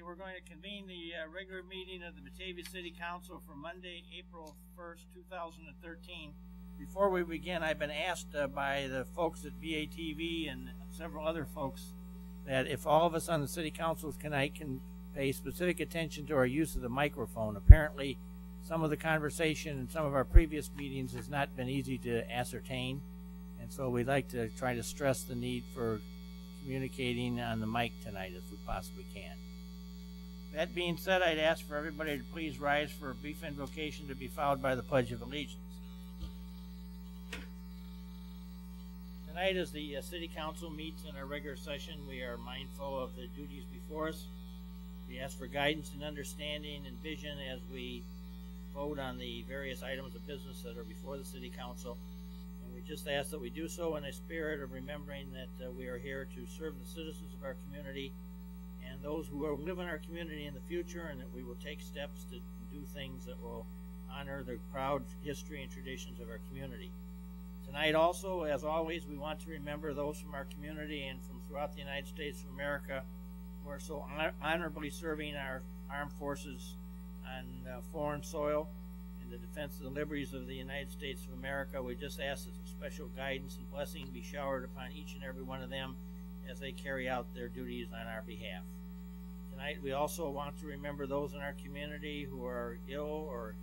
we're going to convene the regular meeting of the Batavia City Council for Monday, April 1st, 2013. Before we begin, I've been asked by the folks at BATV and several other folks that if all of us on the City Council tonight can pay specific attention to our use of the microphone. Apparently, some of the conversation in some of our previous meetings has not been easy to ascertain, and so we'd like to try to stress the need for communicating on the mic tonight as we possibly can. That being said, I'd ask for everybody to please rise for a brief invocation to be followed by the Pledge of Allegiance. Tonight, as the City Council meets in our regular session, we are mindful of the duties before us. We ask for guidance and understanding and vision as we vote on the various items of business that are before the City Council. And we just ask that we do so in a spirit of remembering that we are here to serve the citizens of our community and those who will live in our community in the future, and that we will take steps to do things that will honor the proud history and traditions of our community. Tonight also, as always, we want to remember those from our community and from throughout the United States of America who are so honorably serving our armed forces on foreign soil in the defense of the liberties of the United States of America. We just ask that some special guidance and blessing be showered upon each and every one of them as they carry out their duties on our behalf. Tonight we also want to remember those in our community who are ill or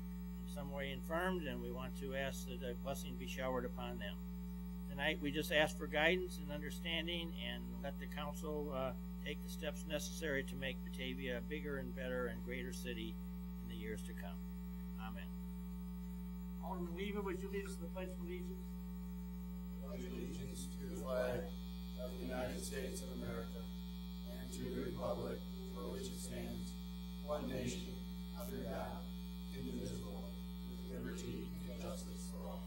in some way infirmed, and we want to ask that a blessing be showered upon them. Tonight we just ask for guidance and understanding and let the council take the steps necessary to make Batavia a bigger and better and greater city in the years to come. Amen. Alderman Leva, would you lead us to the Pledge of Allegiance? I pledge allegiance to the flag of the United States of America and to the republic for which it stands, one nation, under God, indivisible, with liberty and justice for all.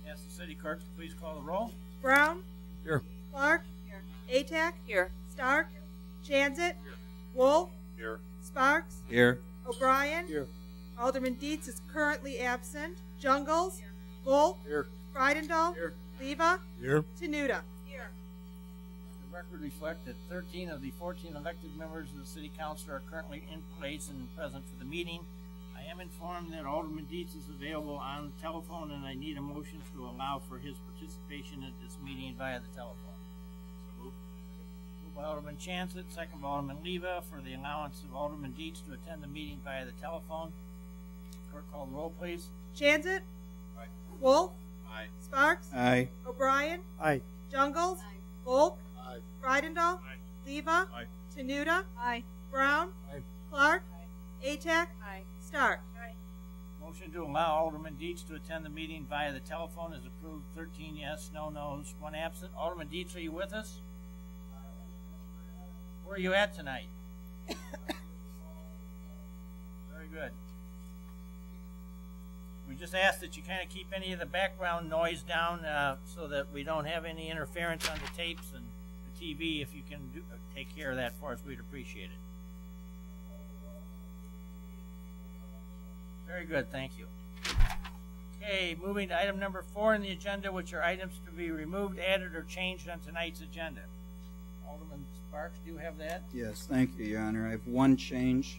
Ask the city clerk to please call the roll. Brown. Here. Clark. Here. Atack. Here. Stark. Jansit. Here. Wolf. Here. Sparks. Here. O'Brien. Here. Alderman Dietz is currently absent. Jungles. Here. Volk. Here. Frydendahl. Here. Leva. Here. Tenuta. Here. The record reflects that 13 of the 14 elected members of the City Council are currently in place and present for the meeting. I am informed that Alderman Dietz is available on the telephone, and I need a motion to allow for his participation at this meeting via the telephone. So moved. Moved by Alderman Chancet, second by Alderman Leva, for the allowance of Alderman Dietz to attend the meeting via the telephone. Clerk, call the roll, please. Jansit. Aye. Wolf. Aye. Sparks. Aye. O'Brien. Aye. Jungles. Aye. Volk. Aye. Frydendahl. Aye. Leva. Aye. Tenuta. Aye. Brown. Aye. Clark. Aye. Atack. Aye. Stark. Aye. Motion to allow Alderman Dietz to attend the meeting via the telephone is approved. 13 yes, no no's, 1 absent. Alderman Dietz, are you with us? Where are you at tonight? Very good. We just ask that you kind of keep any of the background noise down so that we don't have any interference on the tapes and the TV. If you can take care of that for us, we'd appreciate it. Very good, thank you. Okay, moving to item number 4 on the agenda, which are items to be removed, added, or changed on tonight's agenda. Alderman Sparks, do you have that? Yes, thank you, Your Honor. I have one change.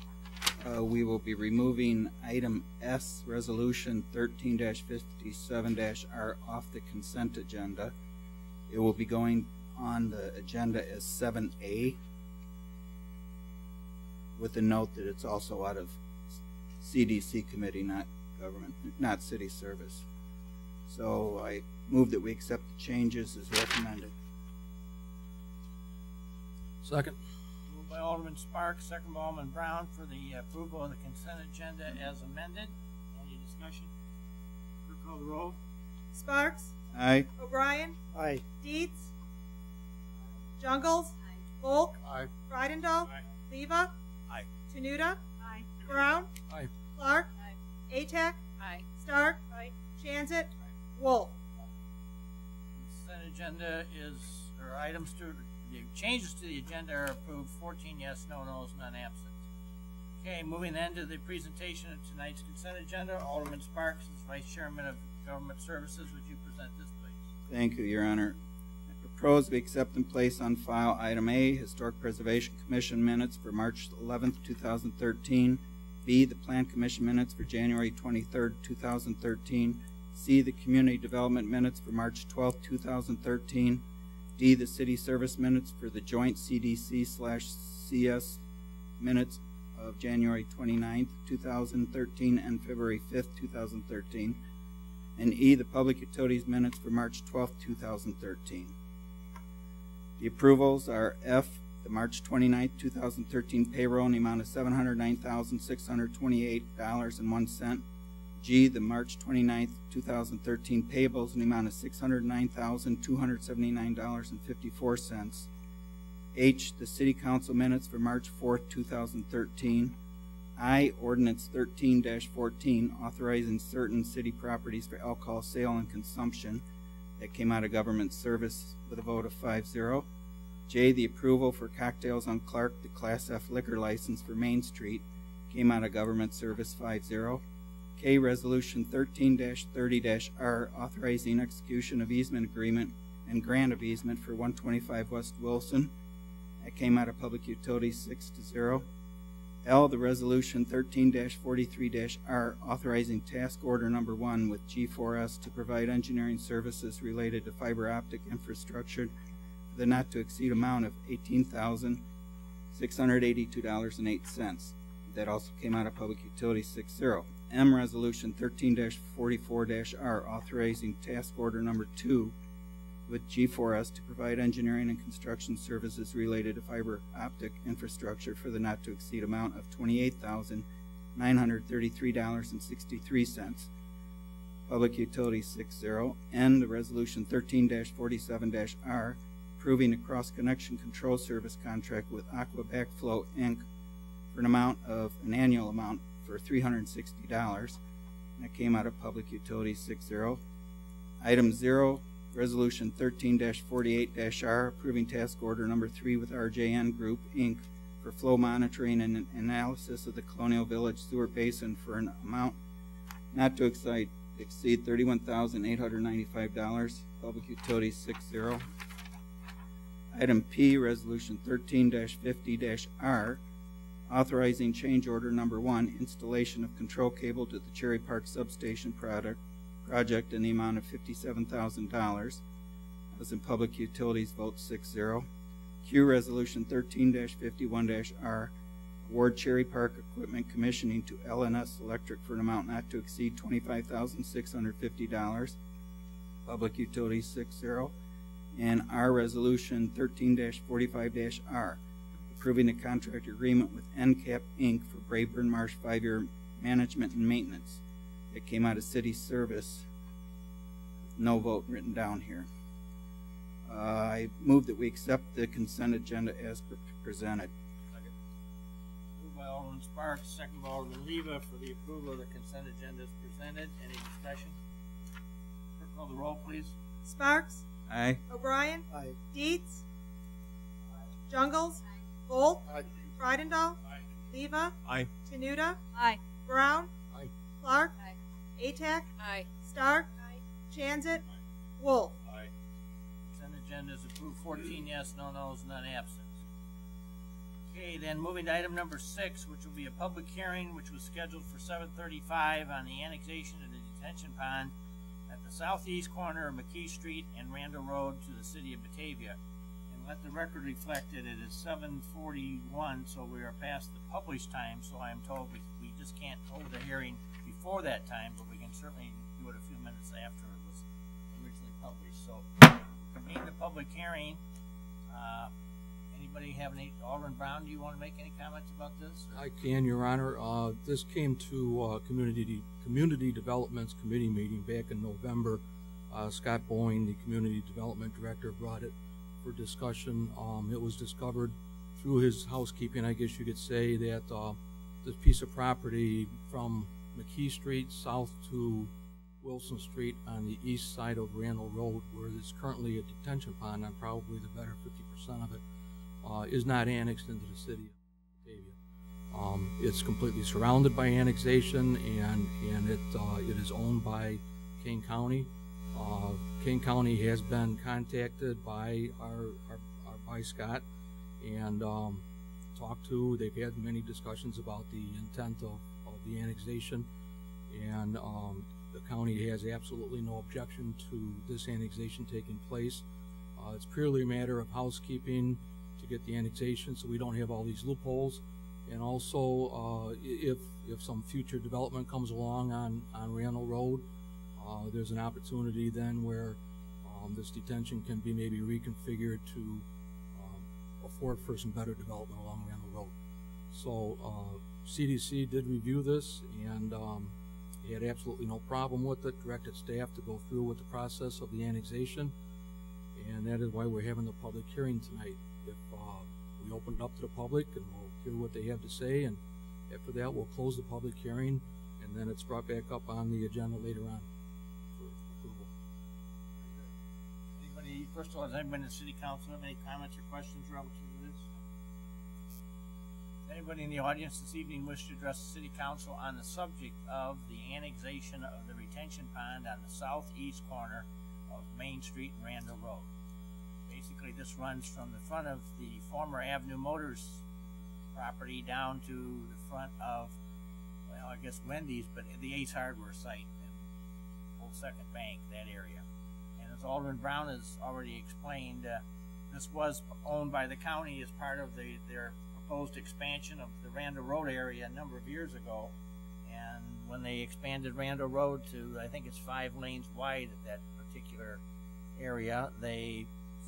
We will be removing item S, resolution 13-57-R off the consent agenda. It will be going on the agenda as 7A, with the note that it's also out of CDC committee, not government, not city service. So I move that we accept the changes as recommended. Second. Moved by Alderman Sparks, second by Alderman Brown for the approval of the consent agenda as amended. Any discussion? Clerk, call the roll. Sparks. Aye. O'Brien. Aye. Dietz. Jungles. Aye. Volk. Aye. Frydendahl. Aye. Leva. Aye. Tenuta. Aye. Brown. Aye. Clark. Aye. Atack. Aye. Stark. Aye. Jansit. Wolf. Consent agenda is, or items to, the changes to the agenda are approved. 14 yes, no no's, none absent. Okay, moving then to the presentation of tonight's consent agenda. Alderman Sparks is Vice Chairman of Government Services. Would you present this, please? Thank you, Your Honor. I propose we accept and place on file item A, Historic Preservation Commission minutes for March 11th, 2013. B, the Plan Commission minutes for January 23rd, 2013. C, the Community Development minutes for March 12th, 2013. D, the City Service minutes for the joint CDC/CS minutes of January 29th, 2013 and February 5th, 2013. And E, the Public Utilities minutes for March 12th, 2013. The approvals are F, the March 29th, 2013 payroll in the amount of $709,628.01. G, the March 29th, 2013 payables in the amount of $609,279.54. H, the City Council minutes for March 4th, 2013. I, Ordinance 13-14, authorizing certain city properties for alcohol sale and consumption. That came out of Government Service with a vote of 5-0. J, the approval for Cocktails on Clark, the Class F liquor license for Main Street, came out of Government Service 5-0. K, Resolution 13-30-R, authorizing execution of easement agreement and grant of easement for 125 West Wilson. That came out of Public Utilities 6-0. L, the Resolution 13-43-R, authorizing task order number 1 with G4S to provide engineering services related to fiber optic infrastructure for the not to exceed amount of $18,682.08. That also came out of Public Utilities 6-0. M, Resolution 13-44-R, authorizing task order number 2 with G4S to provide engineering and construction services related to fiber optic infrastructure for the not to exceed amount of $28,933.63. Public Utilities 6-0. N, the Resolution 13-47-R, approving a cross-connection control service contract with Aqua Backflow, Inc. for an annual amount for $360. That came out of Public Utilities 6-0. Item 0, Resolution 13-48-R, approving task order number 3 with RJN Group, Inc. for flow monitoring and analysis of the Colonial Village sewer basin for an amount not to exceed $31,895. Public Utilities 6-0. Item P, Resolution 13-50-R, authorizing change order number 1, installation of control cable to the Cherry Park substation project in the amount of $57,000. That was in Public Utilities vote 6-0. Q, Resolution 13-51-R, award Cherry Park equipment commissioning to LNS Electric for an amount not to exceed $25,650. Public Utilities 6-0. And R, Resolution 13-45-R, approving a contract agreement with NCAP Inc. for Brayburn Marsh 5-year management and maintenance. It came out of City Service. No vote written down here. I move that we accept the consent agenda as presented. Second. Moved by Alderman Sparks, second by Alderman Leva for the approval of the consent agenda as presented. Any discussion? Clerk, call the roll, please. Sparks? Aye. O'Brien? Aye. Dietz? Jungles? Volt? Aye. Freidendahl? Aye. Leva? Aye. Tenuta? Aye. Brown? Aye. Clark? Aye. Atack? Aye. Stark? Chanzit? Wolf? Aye. Consent agenda is approved. 14 yes, no no's, none absent. Okay, then moving to item number 6, which will be a public hearing, which was scheduled for 7:35 on the annexation of the detention pond at the southeast corner of McKee Street and Randall Road to the city of Batavia. And let the record reflect that it is 7:41, so we are past the published time, so I am told we just can't hold the hearing before that time, but we can certainly do it a few minutes after it was originally published. So, convene the public hearing. Anybody have any? Alderman Brown, do you want to make any comments about this? I can, Your Honor. This came to Community Development's committee meeting back in November. Scott Boeing, the Community Development Director, brought it for discussion. It was discovered through his housekeeping, I guess you could say, that this piece of property from McKee Street south to Wilson Street on the east side of Randall Road, where there's currently a detention pond on probably the better 50% of it, is not annexed into the city of Batavia. It's completely surrounded by annexation, and it is owned by Kane County. Kane County has been contacted by by Scott and talked to. They've had many discussions about the intent of the annexation, and the county has absolutely no objection to this annexation taking place. It's purely a matter of housekeeping to get the annexation so we don't have all these loopholes. And also, if some future development comes along on Randall Road, there's an opportunity then where this detention can be maybe reconfigured to afford for some better development along Randall Road. So CDC did review this, and he had absolutely no problem with it, directed staff to go through with the process of the annexation, and that is why we're having the public hearing tonight. If we open it up to the public and we'll hear what they have to say, and after that we'll close the public hearing, and then it's brought back up on the agenda later on for approval. Anybody, first of all, does anybody in the city council have any comments or questions relative to this? Does anybody in the audience this evening wish to address the city council on the subject of the annexation of the retention pond on the southeast corner of Main Street and Randall Road? Basically, this runs from the front of the former Avenue Motors property down to the front of, well, I guess Wendy's, but the Ace Hardware site and Old Second Bank, that area. And as Alderman Brown has already explained, this was owned by the county as part of their proposed expansion of the Randall Road area a number of years ago. And when they expanded Randall Road to, I think it's 5 lanes wide at that particular area, they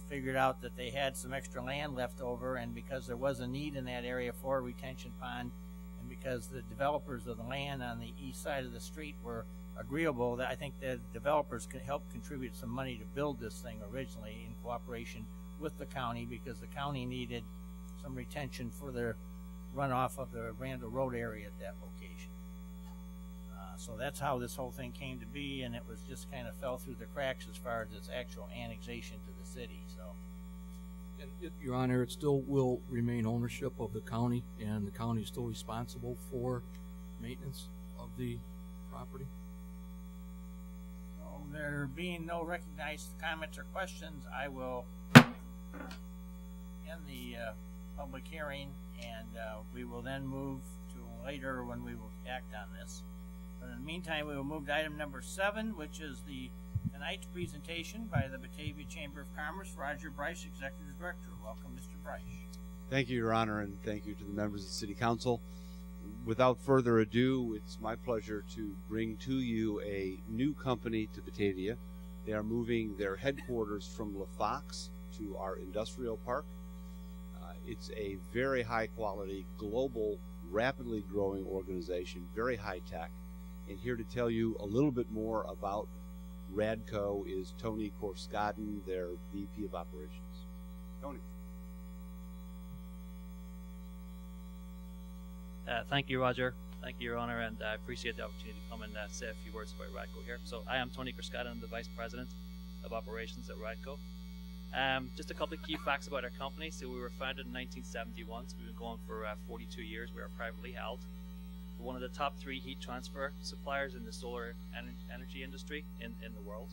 figured out that they had some extra land left over, and because there was a need in that area for a retention pond, and because the developers of the land on the east side of the street were agreeable, that I think the developers could help contribute some money to build this thing originally in cooperation with the county, because the county needed some retention for their runoff of the Randall Road area at that location. So that's how this whole thing came to be, and it was just kind of fell through the cracks as far as its actual annexation to the city. So, and Your Honor, it still will remain ownership of the county, and the county is still responsible for maintenance of the property. So there being no recognized comments or questions, I will end the public hearing, and we will then move to later when we will act on this. But in the meantime, we will move to item number 7, which is tonight's presentation by the Batavia Chamber of Commerce. Roger Bryce, Executive Director. Welcome, Mr. Bryce. Thank you, Your Honor, and thank you to the members of the City Council. Without further ado, it's my pleasure to bring to you a new company to Batavia. They are moving their headquarters from LaFox to our industrial park. It's a very high-quality, global, rapidly growing organization, very high-tech. And here to tell you a little bit more about Radco is Tony Korskaden, their VP of Operations. Tony. Thank you, Roger. Thank you, Your Honor, and I appreciate the opportunity to come and say a few words about Radco here. So I am Tony Korskaden, I'm the Vice President of Operations at Radco. Just a couple of key facts about our company. So we were founded in 1971, so we've been going for 42 years. We are privately held. We're one of the top 3 heat transfer suppliers in the solar energy industry in the world.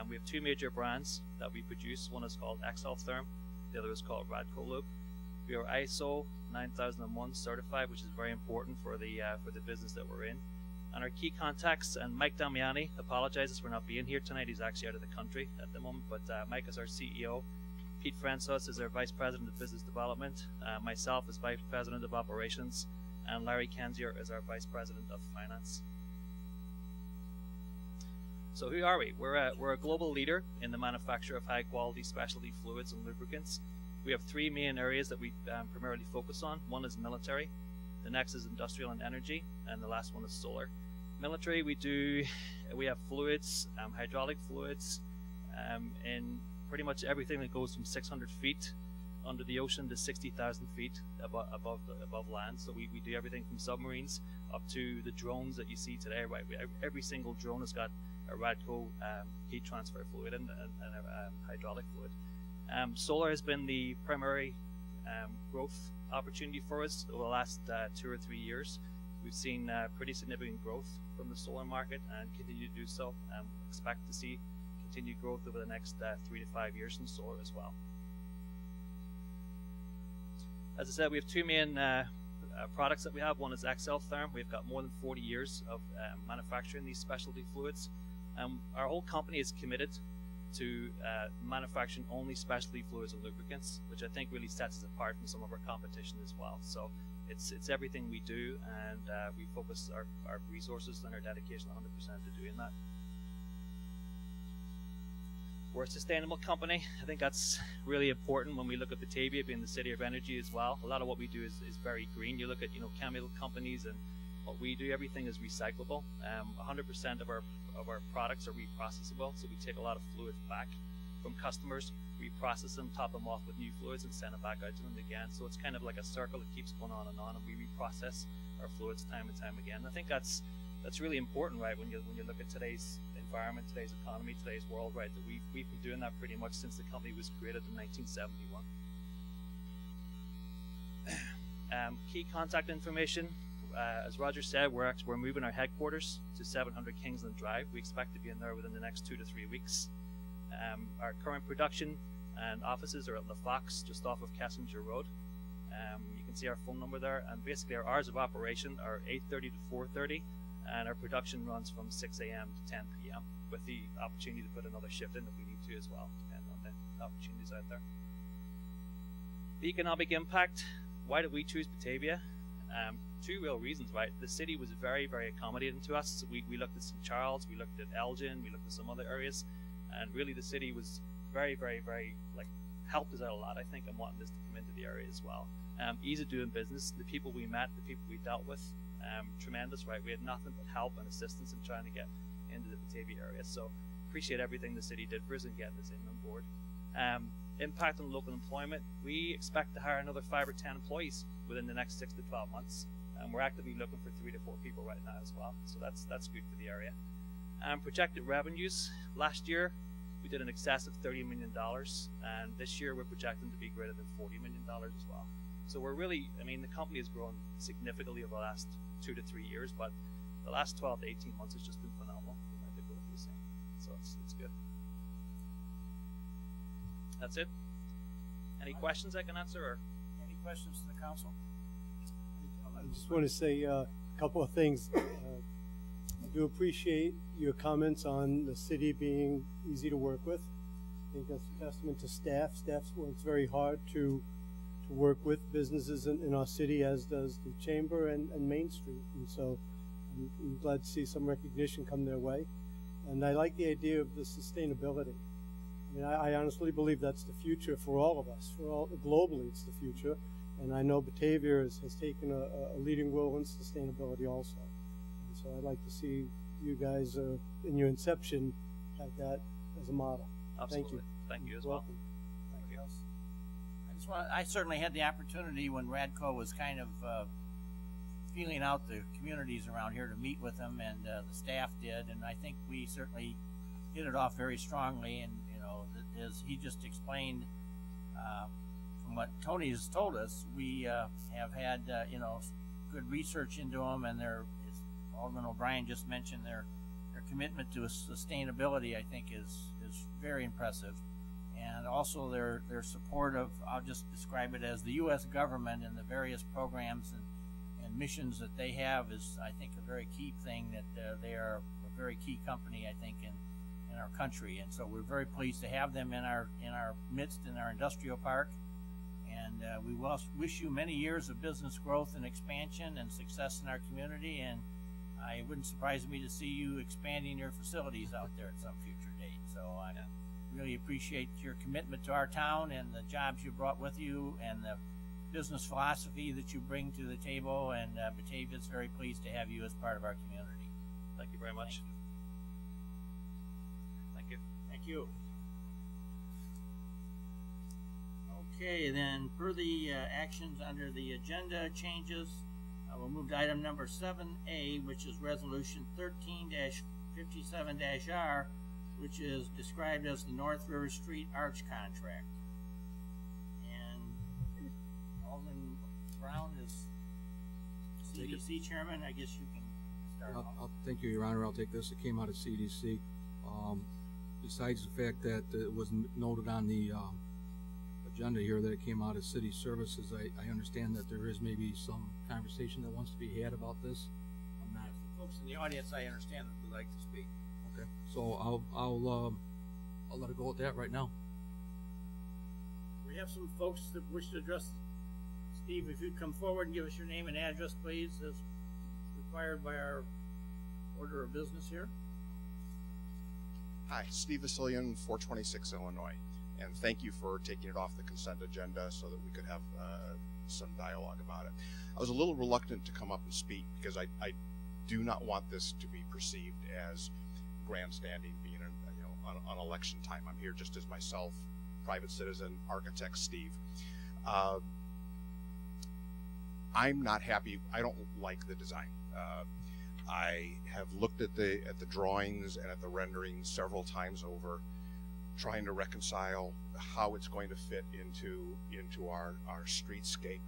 We have 2 major brands that we produce. One is called Exeltherm, the other is called Radco Lube. We are ISO 9001 certified, which is very important for the business that we're in. And our key contacts, and Mike Damiani apologizes for not being here tonight. He's actually out of the country at the moment, but Mike is our CEO. Pete Francis is our Vice President of Business Development. Myself is Vice President of Operations. And Larry Kenzier is our Vice President of Finance. So who are we? We're a global leader in the manufacture of high-quality specialty fluids and lubricants. We have 3 main areas that we primarily focus on. One is military, the next is industrial and energy, and the last one is solar. Military, we have fluids, hydraulic fluids, in pretty much everything that goes from 600 feet under the ocean to 60,000 feet above land. So we do everything from submarines up to the drones that you see today. Right, every single drone has got a Radco heat transfer fluid and a hydraulic fluid. Solar has been the primary growth opportunity for us over the last 2 or 3 years. We've seen pretty significant growth from the solar market and continue to do so. Expect to see continued growth over the next 3 to 5 years in solar as well. As I said, we have two main products that we have. One is Exeltherm. We've got more than 40 years of manufacturing these specialty fluids. Our whole company is committed to manufacturing only specialty fluids and lubricants, which I think really sets us apart from some of our competition as well. So it's everything we do, and we focus our resources and our dedication 100% to doing that. We're a sustainable company. I think that's really important when we look at Batavia being the city of energy as well. A lot of what we do is very green. You look at chemical companies, and what we do, everything is recyclable. 100% of our products are reprocessable, so we take a lot of fluids back from customers, reprocess them, top them off with new fluids, and send it back out to them again. So it's kind of like a circle that keeps going on, and we reprocess our fluids time and time again. I think that's really important, right? When you look at today's environment, today's economy, today's world, right? That we've been doing that pretty much since the company was created in 1971. Key contact information. As Roger said, we're moving our headquarters to 700 Kingsland Drive. We expect to be in there within the next 2 to 3 weeks. Our current production and offices are at La Fox, just off of Kessinger Road. You can see our phone number there, and basically our hours of operation are 8:30 to 4:30, and our production runs from 6 a.m. to 10 p.m. with the opportunity to put another shift in if we need to as well, depending on the opportunities out there. The economic impact. Why did we choose Batavia? Two real reasons, right? The city was very, very accommodating to us. So we looked at St. Charles, we looked at Elgin, we looked at some other areas, and really the city was very, very, very, helped us out a lot, I think, and wanting us to come into the area as well. Ease of doing business, the people we met, the people we dealt with, tremendous, right? We had nothing but help and assistance in trying to get into the Batavia area. So appreciate everything the city did for us in getting us in on board. Impact on local employment, we expect to hire another 5 or 10 employees within the next 6 to 12 months. We're actively looking for 3 to 4 people right now as well, so that's good for the area. Projected revenues, last year we did in excess of $30 million, and this year we're projecting to be greater than $40 million as well. So we're really, the company has grown significantly over the last 2 to 3 years, but the last 12 to 18 months has just been phenomenal. The growth we've seen, so it's good. That's it. Any questions I can answer? Or any questions to the council? I just want to say a couple of things. I do appreciate your comments on the city being easy to work with. I think that's a testament to staff. Staff works very hard to work with businesses in our city, as does the Chamber and Main Street. And so I'm glad to see some recognition come their way. And I like the idea of the sustainability. I honestly believe that's the future for all of us. Globally, it's the future. And I know Batavia has taken a leading role in sustainability also. And so I'd like to see you guys, in your inception, have that as a model. Absolutely. Thank you as well. Welcome. Thank you. I certainly had the opportunity when Radco was kind of feeling out the communities around here to meet with them, and the staff did, and I think we certainly hit it off very strongly. And as he just explained, from what Tony has told us, we have had good research into them, and as Alderman O'Brien just mentioned, their commitment to sustainability, I think, is very impressive, and also their support of, I'll just describe it as the U.S. government and the various programs and missions that they have is, I think, a very key thing. That they are a very key company, I think, in our country, and so we're very pleased to have them in our midst in our industrial park. And we wish you many years of business growth and expansion and success in our community. And it wouldn't surprise me to see you expanding your facilities out there at some future date. So I really appreciate your commitment to our town and the jobs you brought with you and the business philosophy that you bring to the table. And Batavia is very pleased to have you as part of our community. Thank you very much. Thank you. Thank you. Okay, then per the actions under the agenda changes, we'll move to item number 7A, which is resolution 13-57-R, which is described as the North River Street Arch Contract. And Alderman Brown is CDC chairman. I guess you can start off. Thank you, Your Honor. I'll take this. It came out of CDC. besides the fact that it was noted on the agenda here that it came out of city services, I understand that there is maybe some conversation that wants to be had about this. I'm not. Folks in the audience, I understand that would like to speak. Okay, so I'll let it go with that right now. We have some folks that wish to address. Steve, if you'd come forward and give us your name and address, please, as required by our order of business here. Hi, Steve Vasilian, 426 Illinois, and thank you for taking it off the consent agenda so that we could have some dialogue about it. I was a little reluctant to come up and speak because I do not want this to be perceived as grandstanding, being on election time. I'm here just as myself, private citizen, architect Steve. I'm not happy. I don't like the design. I have looked at the drawings and at the renderings several times over, trying to reconcile how it's going to fit into our streetscape,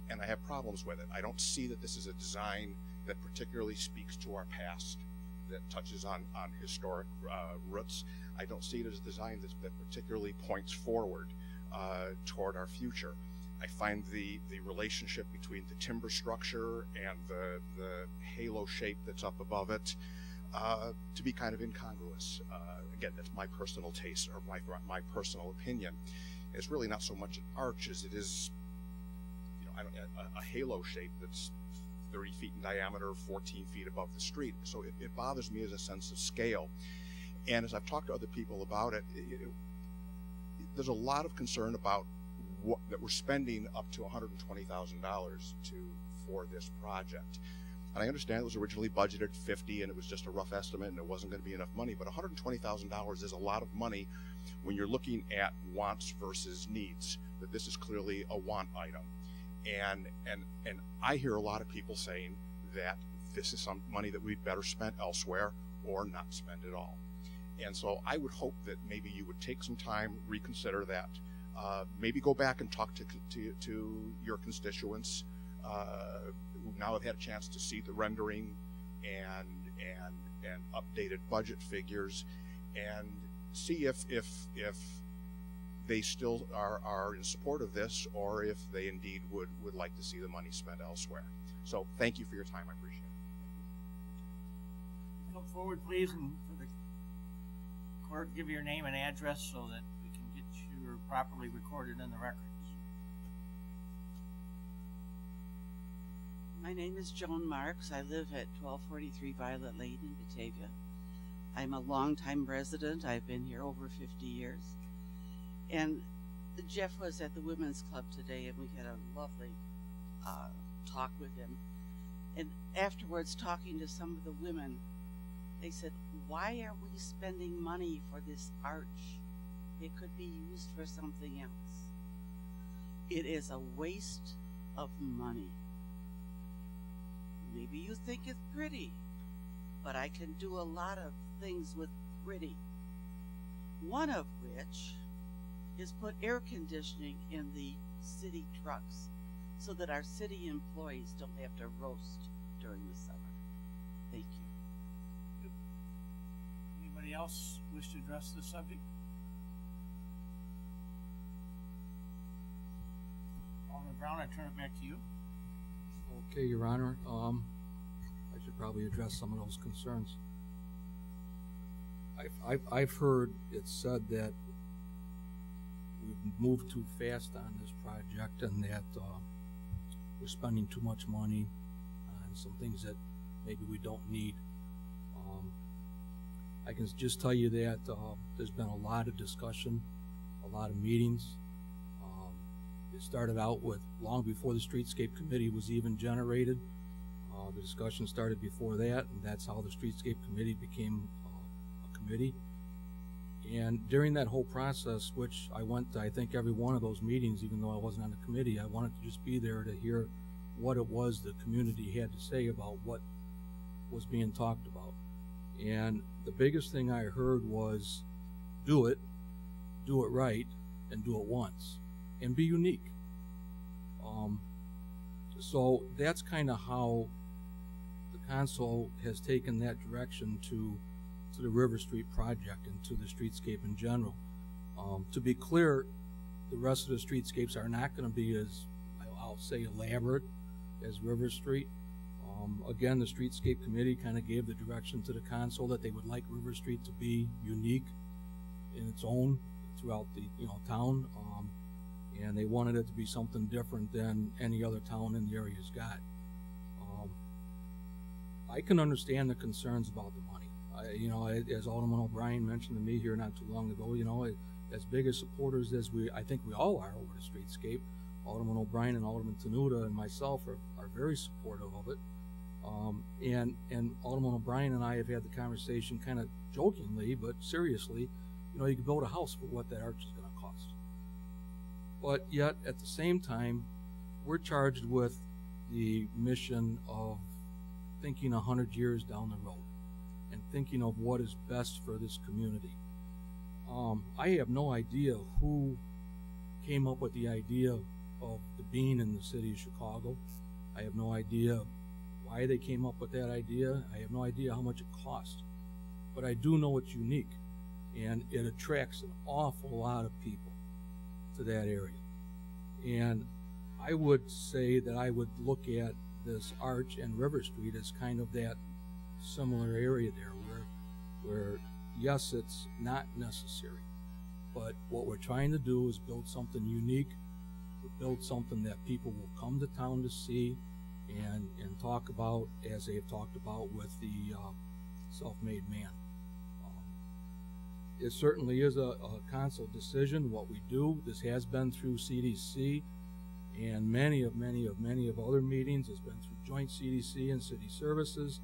and I have problems with it. I don't see that this is a design that particularly speaks to our past, that touches on historic roots. I don't see it as a design that particularly points forward toward our future. I find the relationship between the timber structure and the halo shape that's up above it to be kind of incongruous. Again, that's my personal taste or my personal opinion. It's really not so much an arch as it is, a halo shape that's 30 feet in diameter, 14 feet above the street. So it bothers me as a sense of scale. And as I've talked to other people about it, there's a lot of concern about that we're spending up to $120,000 for this project. And I understand it was originally budgeted $50,000 and it was just a rough estimate and it wasn't going to be enough money, but $120,000 is a lot of money when you're looking at wants versus needs, that this is clearly a want item. And I hear a lot of people saying that this is some money that we'd better spend elsewhere or not spend at all. And so I would hope that maybe you would take some time, reconsider that, maybe go back and talk to your constituents who now have had a chance to see the rendering and updated budget figures, and see if they still are in support of this, or if they indeed would like to see the money spent elsewhere. So thank you for your time. I appreciate it. Come forward, please, and for the clerk, give your name and address so that we can get you properly recorded in the records. My name is Joan Marks. I live at 1243 Violet Lane in Batavia. I'm a longtime resident. I've been here over 50 years. And Jeff was at the Women's Club today, and we had a lovely talk with him. And afterwards, talking to some of the women, they said, why are we spending money for this arch? It could be used for something else. It is a waste of money. Maybe you think it's pretty, but I can do a lot of things with pretty. One of which is put air conditioning in the city trucks so that our city employees don't have to roast during the summer. Thank you. Anybody else wish to address this subject? Alderman Brown, I turn it back to you. Okay, Your Honor. I should probably address some of those concerns. I've heard it said that we've moved too fast on this project and that we're spending too much money on some things that maybe we don't need. I can just tell you that there's been a lot of discussion, a lot of meetings. It started out with long before the Streetscape Committee was even generated. The discussion started before that, and that's how the Streetscape Committee became a committee. And during that whole process, which I went to, I think, every one of those meetings, even though I wasn't on the committee, I wanted to just be there to hear what it was the community had to say about what was being talked about. And the biggest thing I heard was do it right, and do it once, and be unique. So that's kind of how the council has taken that direction to to the River Street project and to the streetscape in general. To be clear, the rest of the streetscapes are not going to be as, I'll say, elaborate as River Street. Again, the streetscape committee kind of gave the direction to the council that they would like River Street to be unique in its own throughout the town, and they wanted it to be something different than any other town in the area's got. I can understand the concerns about the money. As Alderman O'Brien mentioned to me here not too long ago, as big as supporters as I think we all are over the streetscape, Alderman O'Brien and Alderman Tenuta and myself are very supportive of it. And Alderman O'Brien and I have had the conversation kind of jokingly, but seriously, you could build a house for what that arch is going to cost. But yet, at the same time, we're charged with the mission of thinking 100 years down the road and thinking of what is best for this community. I have no idea who came up with the idea of the bean in the city of Chicago. I have no idea why they came up with that idea. I have no idea how much it cost. But I do know it's unique, and it attracts an awful lot of people to that area. And I would say that I would look at this arch and River Street as kind of that similar area there where yes, it's not necessary, but what we're trying to do is build something unique, build something that people will come to town to see and talk about, as they have talked about with the self-made man. It certainly is a council decision what we do. This has been through CDC, and many of other meetings. It's been through joint CDC and city services.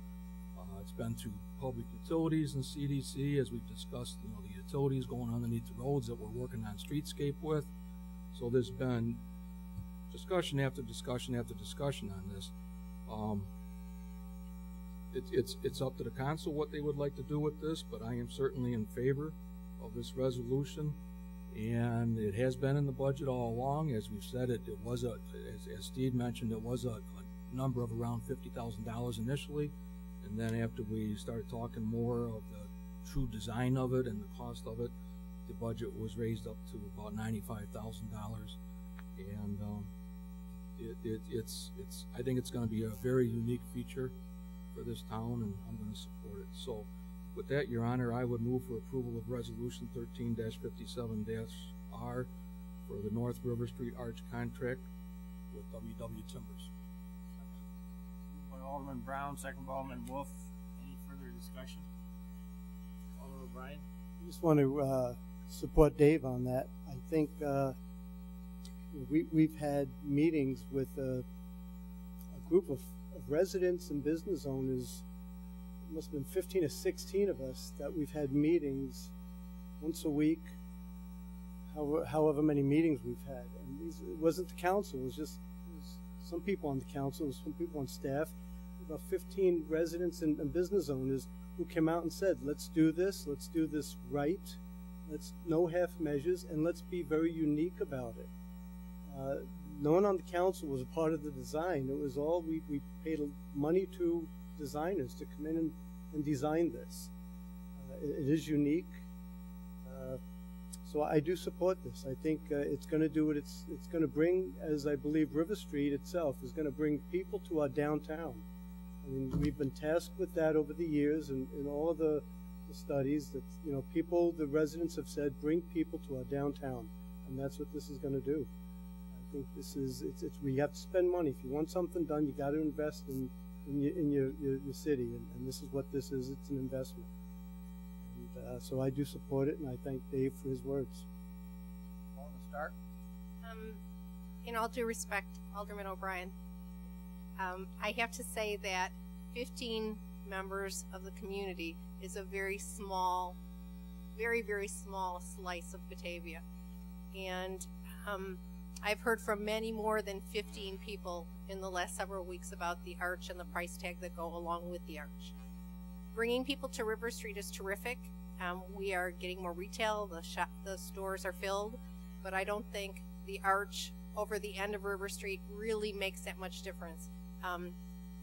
It's been through public utilities and CDC, as we've discussed, the utilities going underneath the roads that we're working on streetscape with. So there's been discussion after discussion after discussion on this. It's up to the council what they would like to do with this, but I am certainly in favor of this resolution, and it has been in the budget all along. As we've said, it was as Steve mentioned, it was a number of around $50,000 initially, and then after we started talking more of the true design of it and the cost of it, the budget was raised up to about $95,000, and I think it's going to be a very unique feature for this town, and I'm going to support it. So with that, Your Honor, I would move for approval of Resolution 13-57-R for the North River Street Arch contract with WW Timbers. Moved by Alderman Brown, second by Alderman Wolf. Any further discussion? Alderman O'Brien? I just want to support Dave on that. I think we've had meetings with a group of residents and business owners. It must have been 15 or 16 of us that we've had meetings once a week, however many meetings we've had. And it wasn't the council, it was some people on the council, it was some people on staff, about 15 residents and business owners who came out and said, let's do this right, let's no half measures, and let's be very unique about it. No one on the council was a part of the design. It was all, we paid money to designers to come in and design this. It is unique. So I do support this. I think it's going to do what it's going to bring, as I believe River Street itself is going to bring people to our downtown. I mean, we've been tasked with that over the years, and in all of the studies that, the residents have said, bring people to our downtown, and that's what this is going to do. I think this is, we have to spend money. If you want something done, you got to invest in your city, and this is what this is. It's an investment. And so I do support it, and I thank Dave for his words. Alderman Stark? In all due respect, Alderman O'Brien, I have to say that 15 members of the community is a very small, very, very small slice of Batavia. And I've heard from many more than 15 people in the last several weeks about the arch and the price tag that go along with the arch. Bringing people to River Street is terrific. We are getting more retail, the stores are filled, but I don't think the arch over the end of River Street really makes that much difference.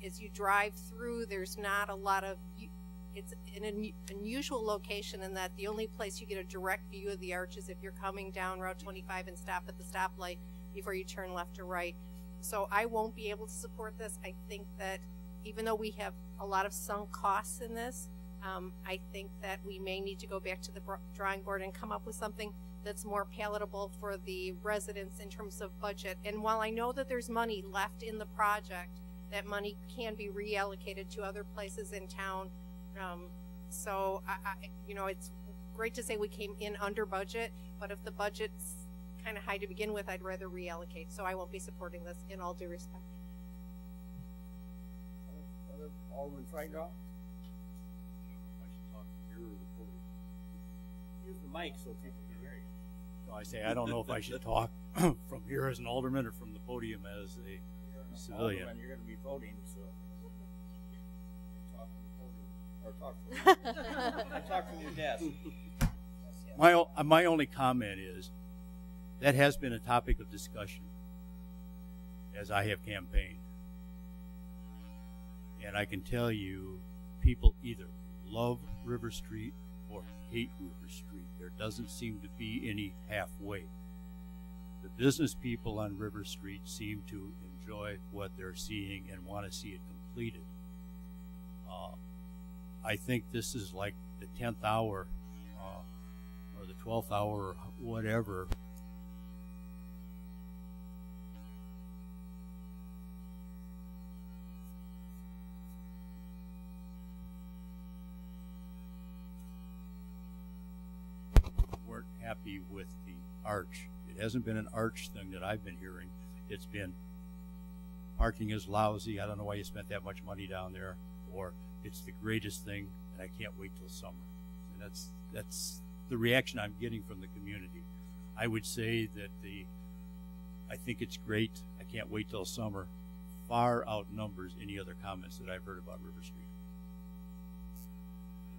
As you drive through, there's not a lot of it's in an unusual location in that the only place you get a direct view of the arch is if you're coming down Route 25 and stop at the stoplight before you turn left or right. So I won't be able to support this. I think that even though we have a lot of sunk costs in this, I think that we may need to go back to the drawing board and come up with something that's more palatable for the residents in terms of budget. And while I know that there's money left in the project, that money can be reallocated to other places in town. So you know, it's great to say we came in under budget, but if the budget's kind of high to begin with, I'd rather reallocate. So I won't be supporting this in all due respect. Alderman Freidendahl? Use the mic so people can hear you. No, I say I don't know if I should talk from here as an alderman or from the podium as a civilian. Alderman, you're going to be voting, so talk from the podium, or talk from your desk. My only comment is that has been a topic of discussion as I have campaigned, and I can tell you, people either love River Street or hate River Street. There doesn't seem to be any halfway. The business people on River Street seem to enjoy what they're seeing and want to see it completed. I think this is like the 10th hour or the 12th hour or whatever. Weren't happy with the arch. It hasn't been an arch thing that I've been hearing. It's been parking is lousy. I don't know why you spent that much money down there, or it's the greatest thing and I can't wait till summer. And that's the reaction I'm getting from the community. I would say that I think it's great. I can't wait till summer. Far outnumbers any other comments that I've heard about River Street.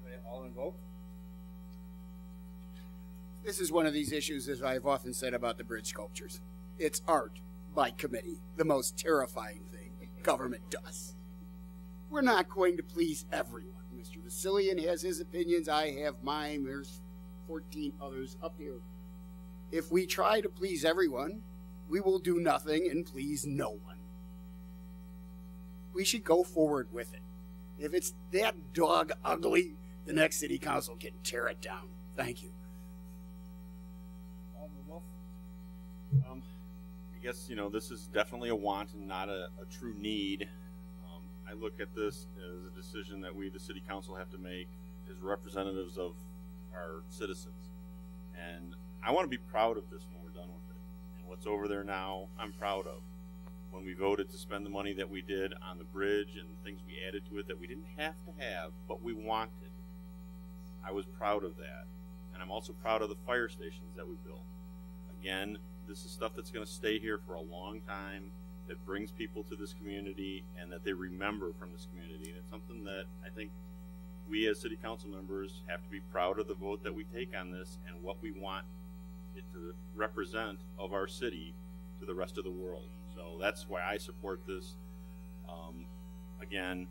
Anybody all involved? This is one of these issues, as I've often said about the bridge sculptures. It's art by committee, the most terrifying thing government does. We're not going to please everyone. Mr. Vasilian has his opinions, I have mine, there's 14 others up here. If we try to please everyone, we will do nothing and please no one. We should go forward with it. If it's that dog ugly, the next city council can tear it down. Thank you. I guess, you know, this is definitely a want and not a true need. I look at this as a decision that we, the city council, have to make as representatives of our citizens. And I want to be proud of this when we're done with it. And what's over there now, I'm proud of. When we voted to spend the money that we did on the bridge and things we added to it that we didn't have to have, but we wanted, I was proud of that. And I'm also proud of the fire stations that we built. Again, this is stuff that's going to stay here for a long time, that brings people to this community and that they remember from this community. And it's something that I think we as city council members have to be proud of the vote that we take on this and what we want it to represent of our city to the rest of the world. So that's why I support this. Again,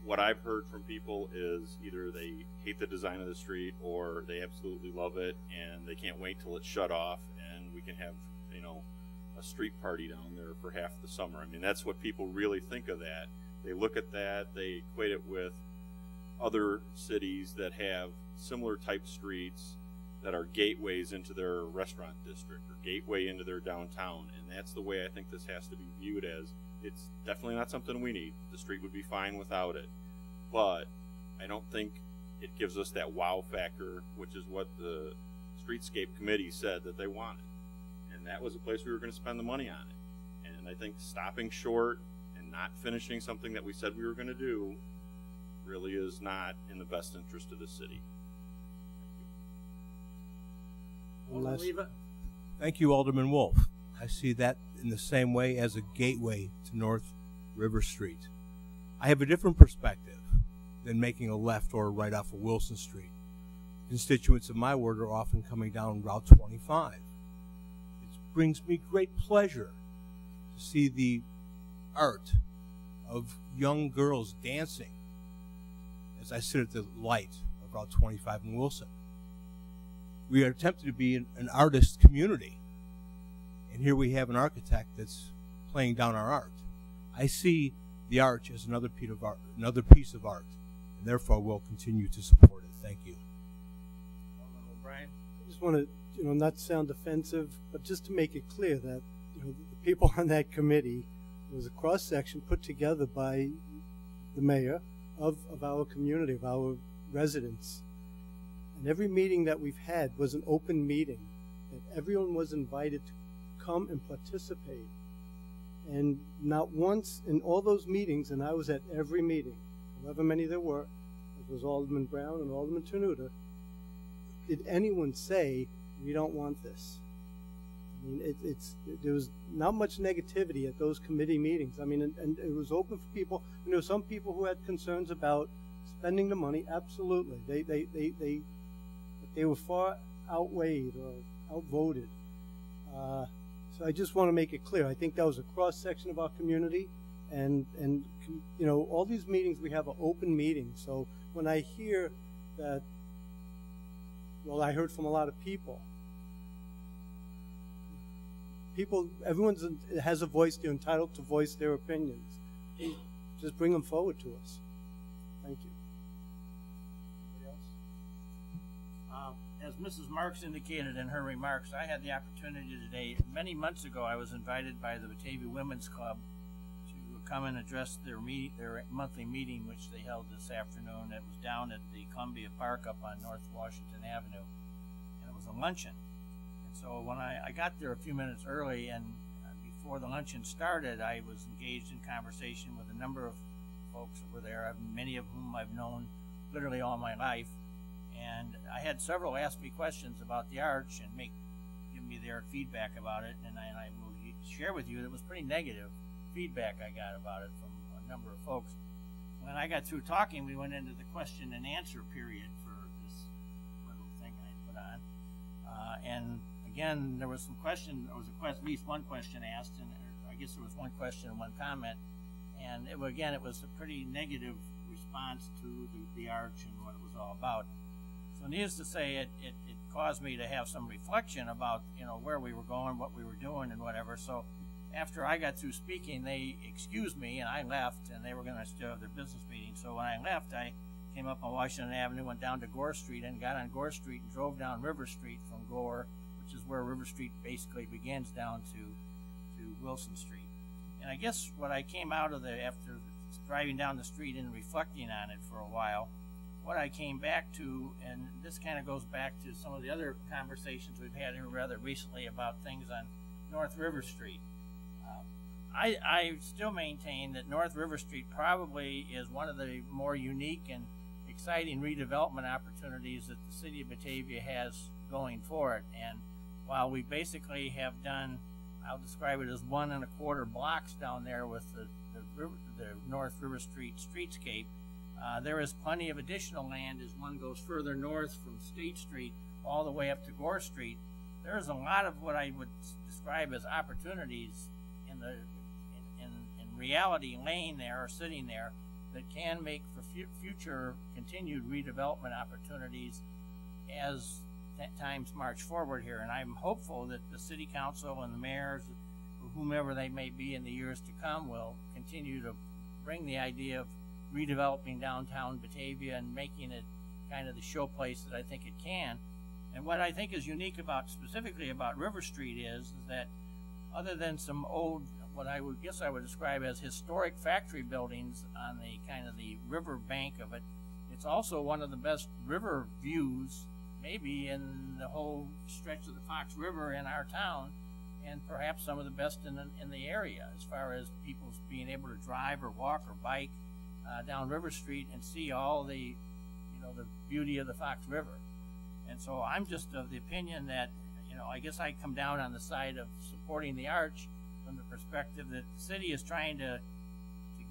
what I've heard from people is either they hate the design of the street or they absolutely love it and they can't wait till it's shut off and we can have, you know, a street party down there for half the summer. I mean, that's what people really think of that. They look at that, they equate it with other cities that have similar type streets that are gateways into their restaurant district or gateway into their downtown. And that's the way I think this has to be viewed as. It's definitely not something we need. The street would be fine without it. But I don't think it gives us that wow factor, which is what the Streetscape Committee said that they wanted. And that was a place we were going to spend the money on it. And I think stopping short and not finishing something that we said we were going to do really is not in the best interest of the city. Thank you, Alderman Wolf. I see that in the same way as a gateway to North River Street. I have a different perspective than making a left or a right off of Wilson Street. Constituents of my ward are often coming down Route 25. It brings me great pleasure to see the art of young girls dancing as I sit at the light of Route 25 in Wilson. We are attempting to be an artist community, and here we have an architect that's playing down our art. I see the arch as another piece of art, and therefore will continue to support it. Thank you. Brian? I just want to, not sound offensive, but just to make it clear that, the people on that committee was a cross-section put together by the mayor of our community, of our residents. And every meeting that we've had was an open meeting, that everyone was invited to come and participate. And not once in all those meetings, and I was at every meeting, however many there were, as was Alderman Brown and Alderman Tenuta, did anyone say, we don't want this? I mean, there was not much negativity at those committee meetings. I mean, and it was open for people. And there were some people who had concerns about spending the money. Absolutely, they were far outweighed or outvoted. So I just want to make it clear. I think that was a cross section of our community, and all these meetings we have are open meetings. So when I hear that, well, I heard from a lot of people. Everyone has a voice. They're entitled to voice their opinions. Just bring them forward to us. Thank you. Anybody else? As Mrs. Marks indicated in her remarks, I had the opportunity today. Many months ago, I was invited by the Batavia Women's Club to come and address their monthly meeting, which they held this afternoon. It was down at the Columbia Park up on North Washington Avenue, and it was a luncheon. So when I got there a few minutes early, and before the luncheon started, I was engaged in conversation with a number of folks that were there, many of whom I've known literally all my life. And I had several ask me questions about the arch and give me their feedback about it. And I will share with you that it was pretty negative feedback I got about it from a number of folks. When I got through talking, we went into the question and answer period for this little thing I put on. And again, there was some question. There was at least one question asked, and I guess there was one question and one comment. And it was a pretty negative response to the arch and what it was all about. So needless to say, it caused me to have some reflection about where we were going, what we were doing, and whatever. So after I got through speaking, they excused me and I left, and they were going to still have their business meeting. So when I left, I came up on Washington Avenue, went down to Gore Street, and got on Gore Street and drove down River Street from Gore, which is where River Street basically begins, down to Wilson Street. And I guess what I came out of after driving down the street and reflecting on it for a while, what I came back to, and this kind of goes back to some of the other conversations we've had here rather recently about things on North River Street. I still maintain that North River Street probably is one of the more unique and exciting redevelopment opportunities that the city of Batavia has going for it. And while we basically have done, I'll describe it as 1 1/4 blocks down there with the North River Street streetscape, there is plenty of additional land as one goes further north from State Street all the way up to Gore Street. There's a lot of what I would describe as opportunities in reality laying there or sitting there that can make for future continued redevelopment opportunities as times march forward here. And I'm hopeful that the city council and the mayors, or whomever they may be in the years to come, will continue to bring the idea of redeveloping downtown Batavia and making it kind of the showplace that I think it can. And what I think is unique specifically about River Street is that other than some old, what I would describe as historic factory buildings on the kind of the river bank of it, it's also one of the best river views maybe in the whole stretch of the Fox River in our town, and perhaps some of the best in the area as far as people being able to drive or walk or bike down River Street and see all the the beauty of the Fox River. And so I'm just of the opinion that I guess I come down on the side of supporting the arch from the perspective that the city is trying to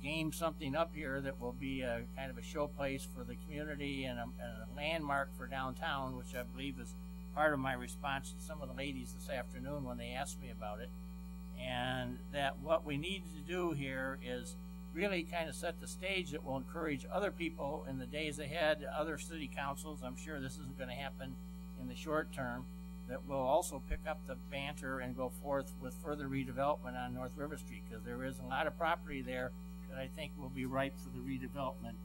game something up here that will be a kind of a showplace for the community and a landmark for downtown, which I believe is part of my response to some of the ladies this afternoon when they asked me about it. And that what we need to do here is really kind of set the stage that will encourage other people in the days ahead, other city councils. I'm sure this isn't going to happen in the short term, that will also pick up the banter and go forth with further redevelopment on North River Street, because there is a lot of property there that I think will be ripe for the redevelopment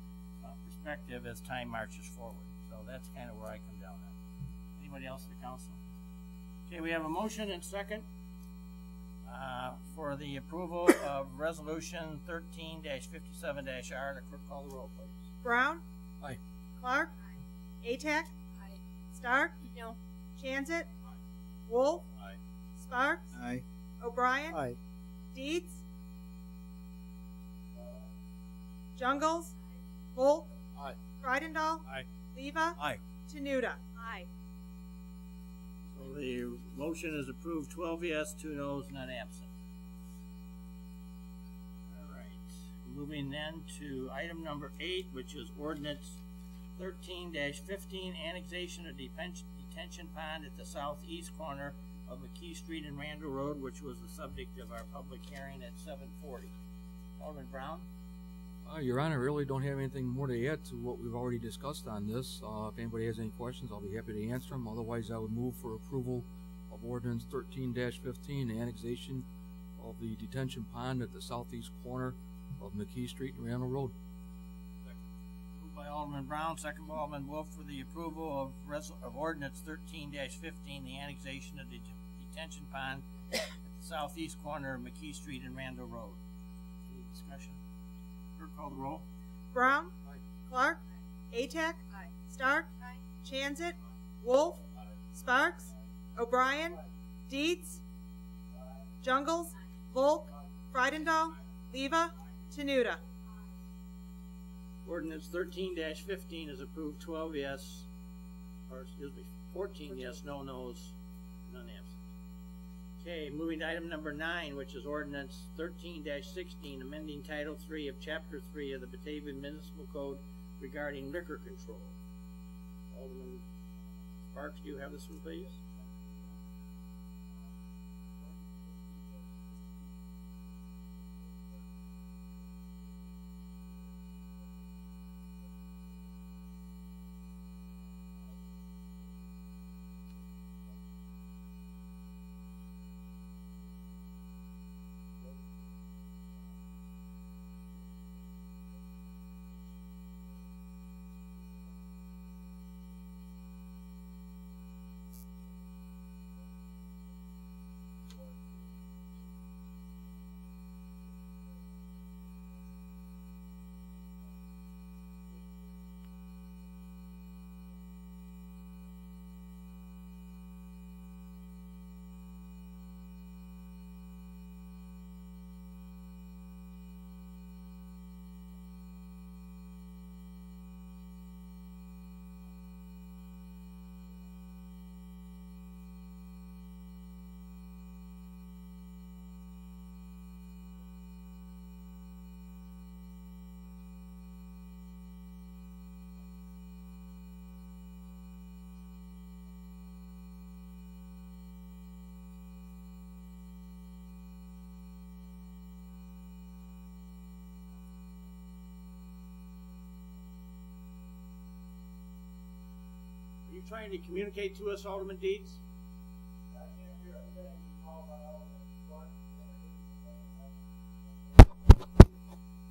perspective as time marches forward. So that's kind of where I come down on. Anybody else in the council? Okay, we have a motion and second for the approval of resolution 13-57-R. The clerk call the roll, please. Brown? Aye. Clark? Atack? Aye. Stark? No. Chanzit? Wolf? Aye. Sparks? Aye. O'Brien? Aye. Dietz? Jungles? Volk? Aye. Freidendahl? Aye. Leva? Aye. Tenuta? Aye. So the motion is approved, 12 yes, 2 noes, none absent. All right, moving then to item number 8, which is ordinance 13-15, annexation of detention pond at the southeast corner of McKee Street and Randall Road, which was the subject of our public hearing at 7:40. Alderman Brown? Your Honor, I really don't have anything more to add to what we've already discussed on this. If anybody has any questions, I'll be happy to answer them. Otherwise, I would move for approval of ordinance 13-15, annexation of the detention pond at the southeast corner of McKee Street and Randall Road. Moved by Alderman Brown, second by Alderman Wolf for the approval of ordinance 13-15, the annexation of the detention pond at the southeast corner of McKee Street and Randall Road. Any discussion? Clerk call the roll. Brown? Aye. Clark? Atack? Aye. Stark? Aye. Chanzit? Wolf? Sparks? O'Brien? Dietz? Jungles? Volk? Freidendahl? Leva? Tenuta? Ordinance 13-15 is approved, 12 yes, or excuse me, 14 yes, no no's, none absent. Okay, moving to item number 9, which is ordinance 13-16, amending Title 3 of Chapter 3 of the Batavia Municipal Code regarding liquor control. Alderman Sparks, do you have this one, please? Are you trying to communicate to us, Alderman Dietz?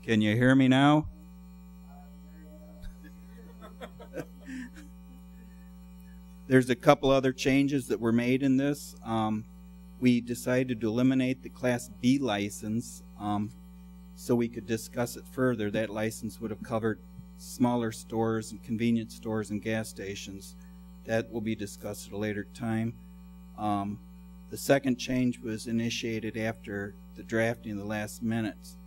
Can you hear me now? There's a couple other changes that were made in this. We decided to eliminate the Class B license so we could discuss it further. That license would have covered smaller stores and convenience stores and gas stations. That will be discussed at a later time. The second change was initiated after the drafting of the last minutes.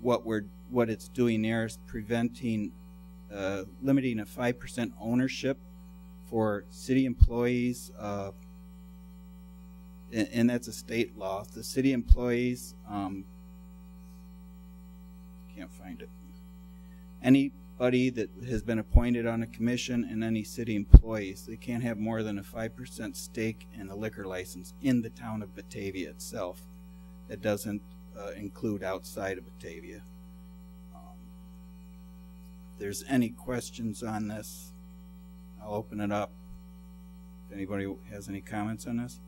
What it's doing there is preventing, limiting a 5% ownership for city employees, and that's a state law. The city employees, can't find it. Anybody that has been appointed on a commission and any city employees, they can't have more than a 5% stake in a liquor license in the town of Batavia itself. That doesn't include outside of Batavia. there's any questions on this, I'll open it up. If anybody has any comments on this?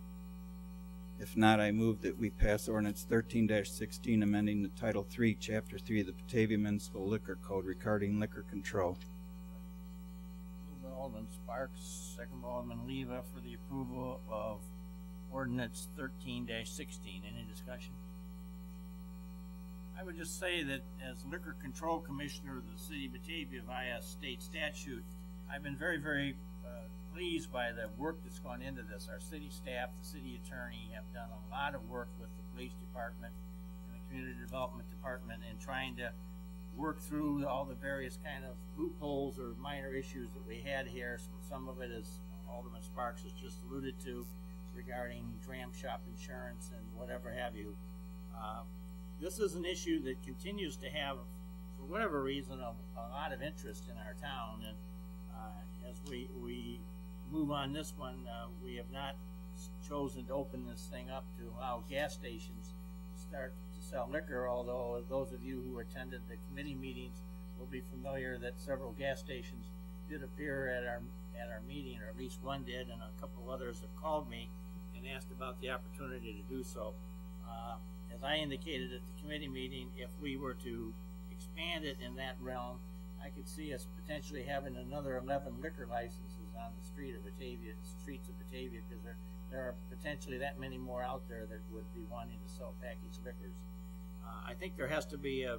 If not, I move that we pass ordinance 13-16, amending the Title III, Chapter 3 of the Batavia Municipal Liquor Code regarding liquor control. Moved by Alderman Sparks, second by Alderman Leva for the approval of ordinance 13-16. Any discussion? I would just say that as Liquor Control Commissioner of the City of Batavia via state statute, I've been very, very pleased by the work that's gone into this. Our city staff, the city attorney have done a lot of work with the police department and the community development department in trying to work through all the various kind of loopholes or minor issues that we had here. Some of it, as Alderman Sparks has just alluded to, regarding dram shop insurance and whatever have you. This is an issue that continues to have, for whatever reason, a lot of interest in our town. And as we move on this one, we have not chosen to open this thing up to allow gas stations to start to sell liquor, although those of you who attended the committee meetings will be familiar that several gas stations did appear at our meeting, or at least one did, and a couple others have called me and asked about the opportunity to do so. As I indicated at the committee meeting, if we were to expand it in that realm, I could see us potentially having another 11 liquor licenses on the streets of Batavia, because there are potentially that many more out there that would be wanting to sell packaged liquors. I think there has to be a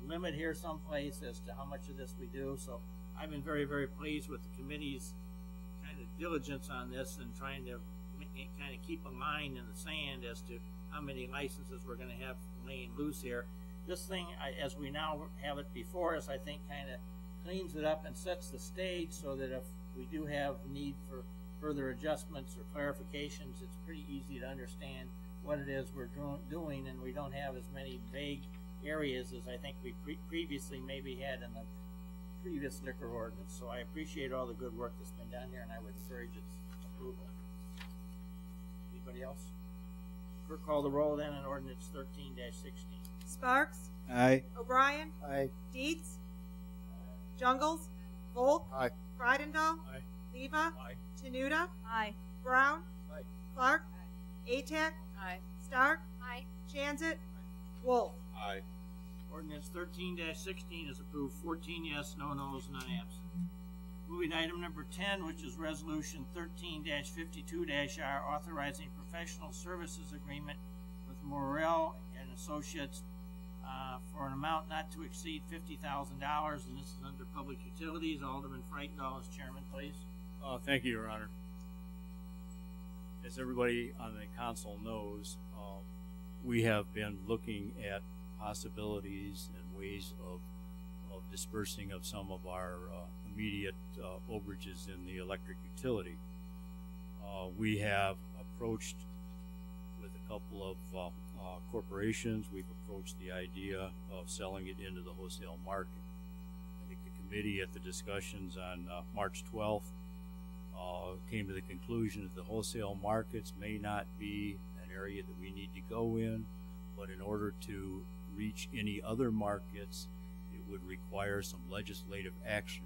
limit here someplace as to how much of this we do. So I've been very, very pleased with the committee's kind of diligence on this and trying to kind of keep a line in the sand as to how many licenses we're going to have laying loose here. This thing, as we now have it before us, I think kind of cleans it up and sets the stage so that if we do have need for further adjustments or clarifications, it's pretty easy to understand what it is we're doing, and we don't have as many vague areas as I think we previously maybe had in the previous liquor ordinance. So I appreciate all the good work that's been done here, and I would encourage its approval. Anybody else? Clerk, call the roll then on ordinance 13-16. Sparks? Aye. O'Brien? Aye. Dietz? Jungles? Volk? Aye. Frydendahl? Aye. Leva? Aye. Tenuta? Aye. Brown? Aye. Clark? Atack? Aye. Stark? Aye. Chanzit? Wolf? Aye. Ordinance 13-16 is approved. 14 yes, no no's, none absent. Moving to item number 10, which is resolution 13-52-R, authorizing professional services agreement with Morrell and Associates for an amount not to exceed $50,000, and this is under public utilities. Alderman Frydendahl is chairman, please. Thank you, Your Honor. As everybody on the council knows, we have been looking at possibilities and ways of dispersing of some of our immediate overages in the electric utility. We have approached with a couple of corporations. We've approached the idea of selling it into the wholesale market. I think the committee at the discussions on March 12th came to the conclusion that the wholesale markets may not be an area that we need to go in, but in order to reach any other markets, it would require some legislative action.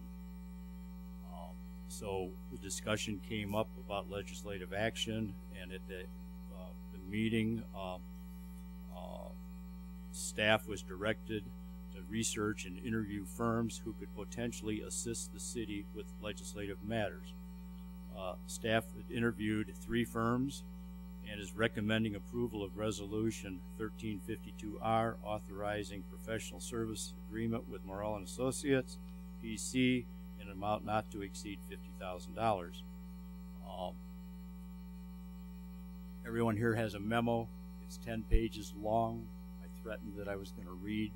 So the discussion came up about legislative action, and at the meeting, staff was directed to research and interview firms who could potentially assist the city with legislative matters. Staff interviewed 3 firms and is recommending approval of resolution 1352R, authorizing professional service agreement with Morrell and Associates, PC, in an amount not to exceed $50,000. Everyone here has a memo. It's 10 pages long. I threatened that I was going to read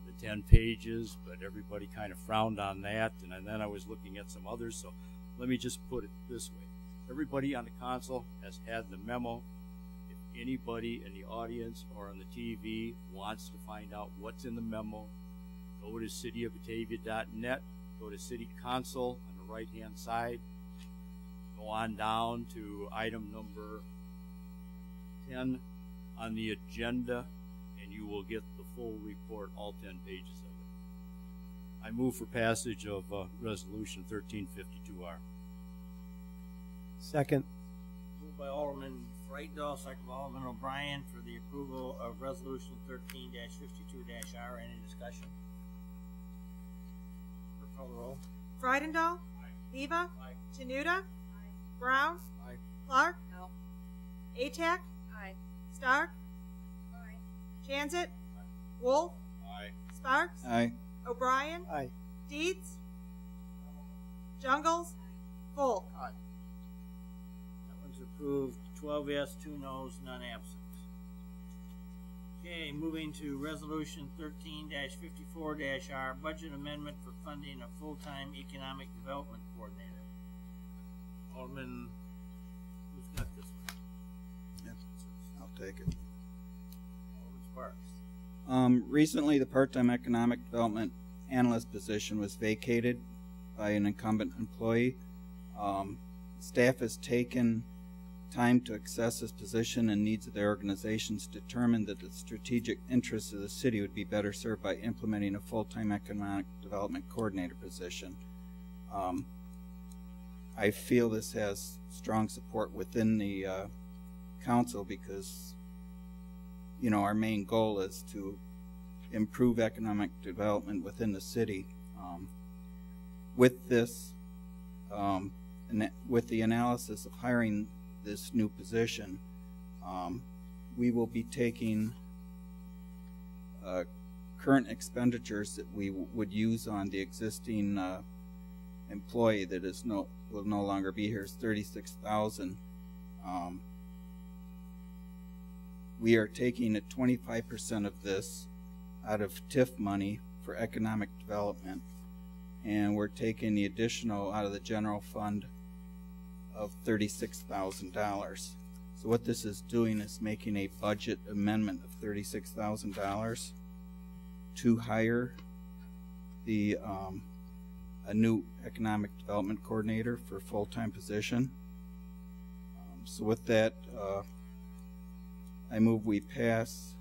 the 10 pages, but everybody kind of frowned on that, and then I was looking at some others, so let me just put it this way. Everybody on the council has had the memo. If anybody in the audience or on the TV wants to find out what's in the memo, go to cityofbatavia.net, go to City Council on the right-hand side, go on down to item number 10 on the agenda, and you will get the full report, all 10 pages of it. I move for passage of Resolution 1352R. Second. Moved by Alderman Freitendall, second by Alderman O'Brien for the approval of Resolution 13-52-R. Any discussion? Clerk call the roll. Freidendahl. Leva. Januta. Brown. Aye. Clark. No. Atack. Aye. Stark. Aye. Jansit. Wolf. Aye. Sparks. Aye. O'Brien. Aye. Dietz. Jungles. Volk. That one's approved. 12 yes, 2 noes, none absent. Okay, moving to Resolution 13-54-R, budget amendment for funding a full-time economic development coordinator. Alderman, who's got this one? Yep, I'll take it. Alderman Sparks. Recently, the part-time economic development analyst position was vacated by an incumbent employee. Staff has taken time to assess this position and needs of their organizations, determined that the strategic interests of the city would be better served by implementing a full-time economic development coordinator position. I feel this has strong support within the council because, you know, our main goal is to improve economic development within the city. With this, with the analysis of hiring this new position, we will be taking current expenditures that we would use on the existing employee that is will no longer be here, is $36,000. We are taking 25% of this out of TIF money for economic development, and we're taking the additional out of the general fund of $36,000. So what this is doing is making a budget amendment of $36,000 to hire the a new economic development coordinator for a full-time position. So with that, I move we pass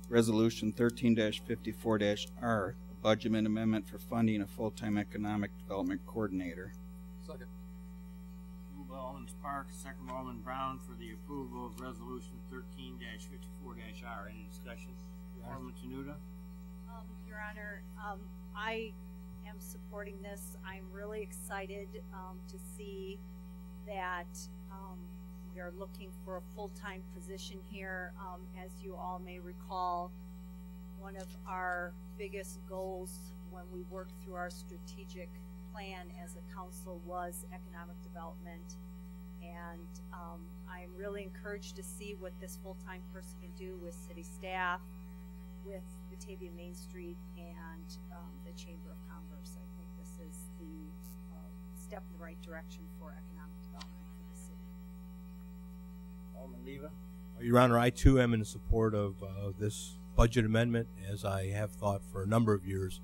Resolution 13-54-R, a budget amendment for funding a full-time economic development coordinator. Second. Moved by Alderman Sparks, second by Alderman Brown for the approval of Resolution 13-54-R. Any discussion? Alderman Tenuta? Your Honor, I am supporting this. I'm really excited to see that we are looking for a full-time position here. As you all may recall, one of our biggest goals when we worked through our strategic plan as a council was economic development, and I'm really encouraged to see what this full-time person can do with city staff, with Batavia Main Street, and the Chamber of Commerce. I think this is the step in the right direction for economic development for the city. Alderman Leva? Your Honor, I too am in support of this budget amendment, as I have thought for a number of years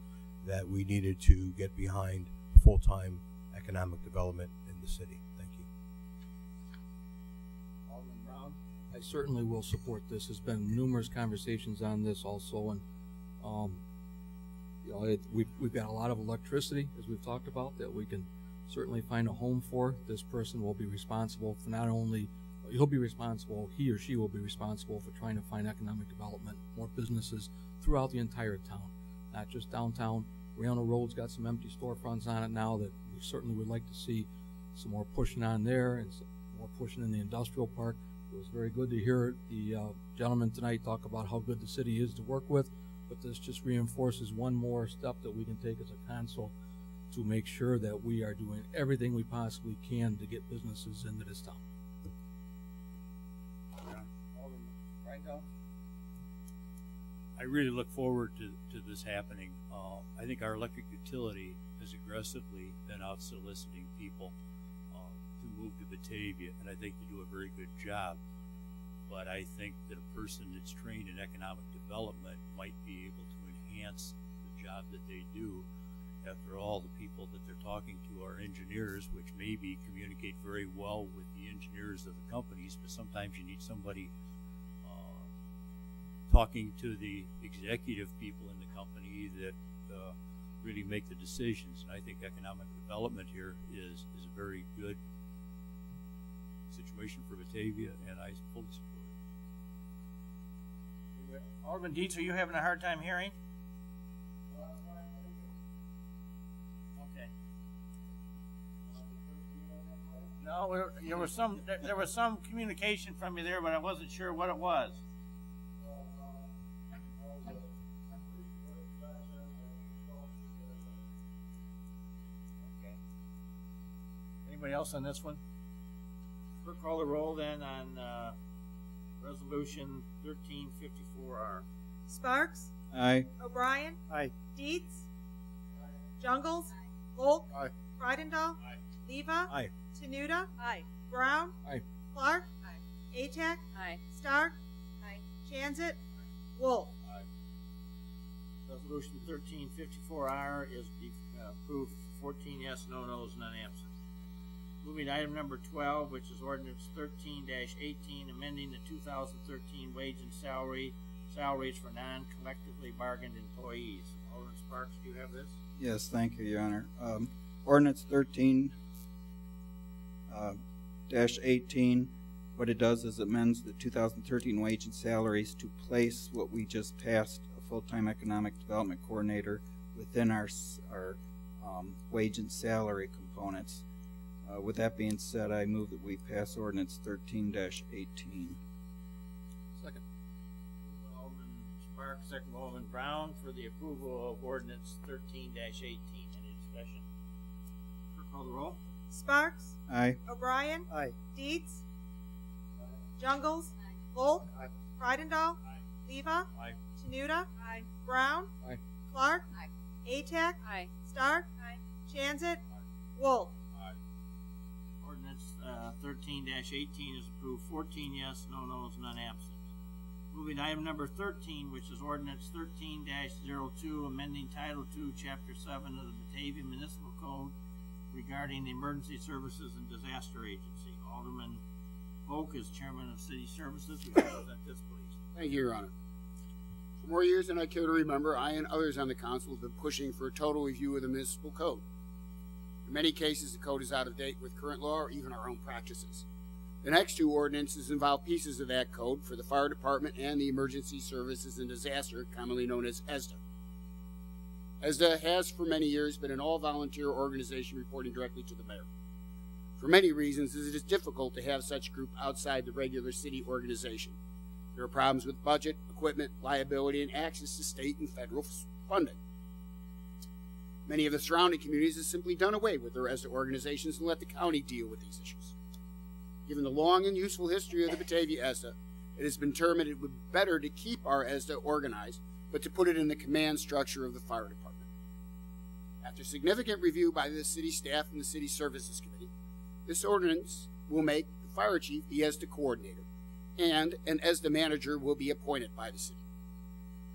that we needed to get behind full-time economic development in the city. Thank you. Alderman Brown? I certainly will support this. There's been numerous conversations on this also, and you know, we've got a lot of electricity, as we've talked about, that we can certainly find a home for. This person will be responsible for not only, he or she will be responsible for trying to find economic development, more businesses throughout the entire town, not just downtown. Riona Road's got some empty storefronts on it now that we certainly would like to see some more pushing on there and some more pushing in the industrial park. It was very good to hear the gentleman tonight talk about how good the city is to work with, but this just reinforces one more step that we can take as a council to make sure that we are doing everything we possibly can to get businesses into this town. I really look forward to this happening. I think our electric utility has aggressively been out soliciting people to move to Batavia, and I think they do a very good job. But I think that a person that's trained in economic development might be able to enhance the job that they do. After all, the people that they're talking to are engineers, which maybe communicate very well with the engineers of the companies, but sometimes you need somebody talking to the executive people in the company that really make the decisions. And I think economic development here is a very good situation for Batavia, and I fully support it. Alderman Dietz, are you having a hard time hearing? Okay. No, there was some communication from you there, but I wasn't sure what it was. Okay. Anybody else on this one? Clerk, call the roll then on Resolution 1354R. Sparks? Aye. O'Brien? Aye. Dietz? Jungles? Volk? Freidendahl? Leva? Aye. Tenuta? Aye. Brown? Aye. Clark? Aye. Atack? Aye. Stark? Aye. Transit? Wolf? Resolution 1354R is approved, 14 yes, no nos, none absent. Moving to item number 12, which is ordinance 13-18, amending the 2013 wage and salaries for non-collectively bargained employees. Alderman Sparks, do you have this? Yes, thank you, Your Honor. Ordinance 13-18, what it does is amends the 2013 wage and salaries to place what we just passed, a full-time economic development coordinator, within our wage and salary components. With that being said, I move that we pass ordinance 13-18. Second. Alderman Sparks, second by Alderman Brown for the approval of ordinance 13-18. Any discussion? Clerk, call the roll. Sparks? Aye. O'Brien? Aye. Dietz? Jungles? Volk? Freidendahl? Leva? Aye. Tenuta? Aye. Brown? Aye. Clark? Aye. Atack? Aye. Stark? Aye. Transit? Wolf? Ordinance 13-18 is approved, 14 yes, no nos, none absent. Moving to item number 13, which is ordinance 13-02, amending Title II, Chapter 7 of the Batavia Municipal Code regarding the Emergency Services and Disaster Agency. Alderman Volk is chairman of City Services. We present this, please. Thank you, Your Honor. For more years than I care to remember, I and others on the council have been pushing for a total review of the municipal code. In many cases, the code is out of date with current law or even our own practices. The next two ordinances involve pieces of that code for the fire department and the Emergency Services and Disaster, commonly known as ESDA. ESDA has for many years been an all-volunteer organization reporting directly to the mayor. For many reasons, it is difficult to have such a group outside the regular city organization. There are problems with budget, equipment, liability, and access to state and federal funding. Many of the surrounding communities have simply done away with their ESDA organizations and let the county deal with these issues. Given the long and useful history of the Batavia ESDA, it has been determined it would be better to keep our ESDA organized, but to put it in the command structure of the fire department. After significant review by the city staff and the City Services Committee, this ordinance will make the fire chief the ESDA coordinator, and an ESDA manager will be appointed by the city.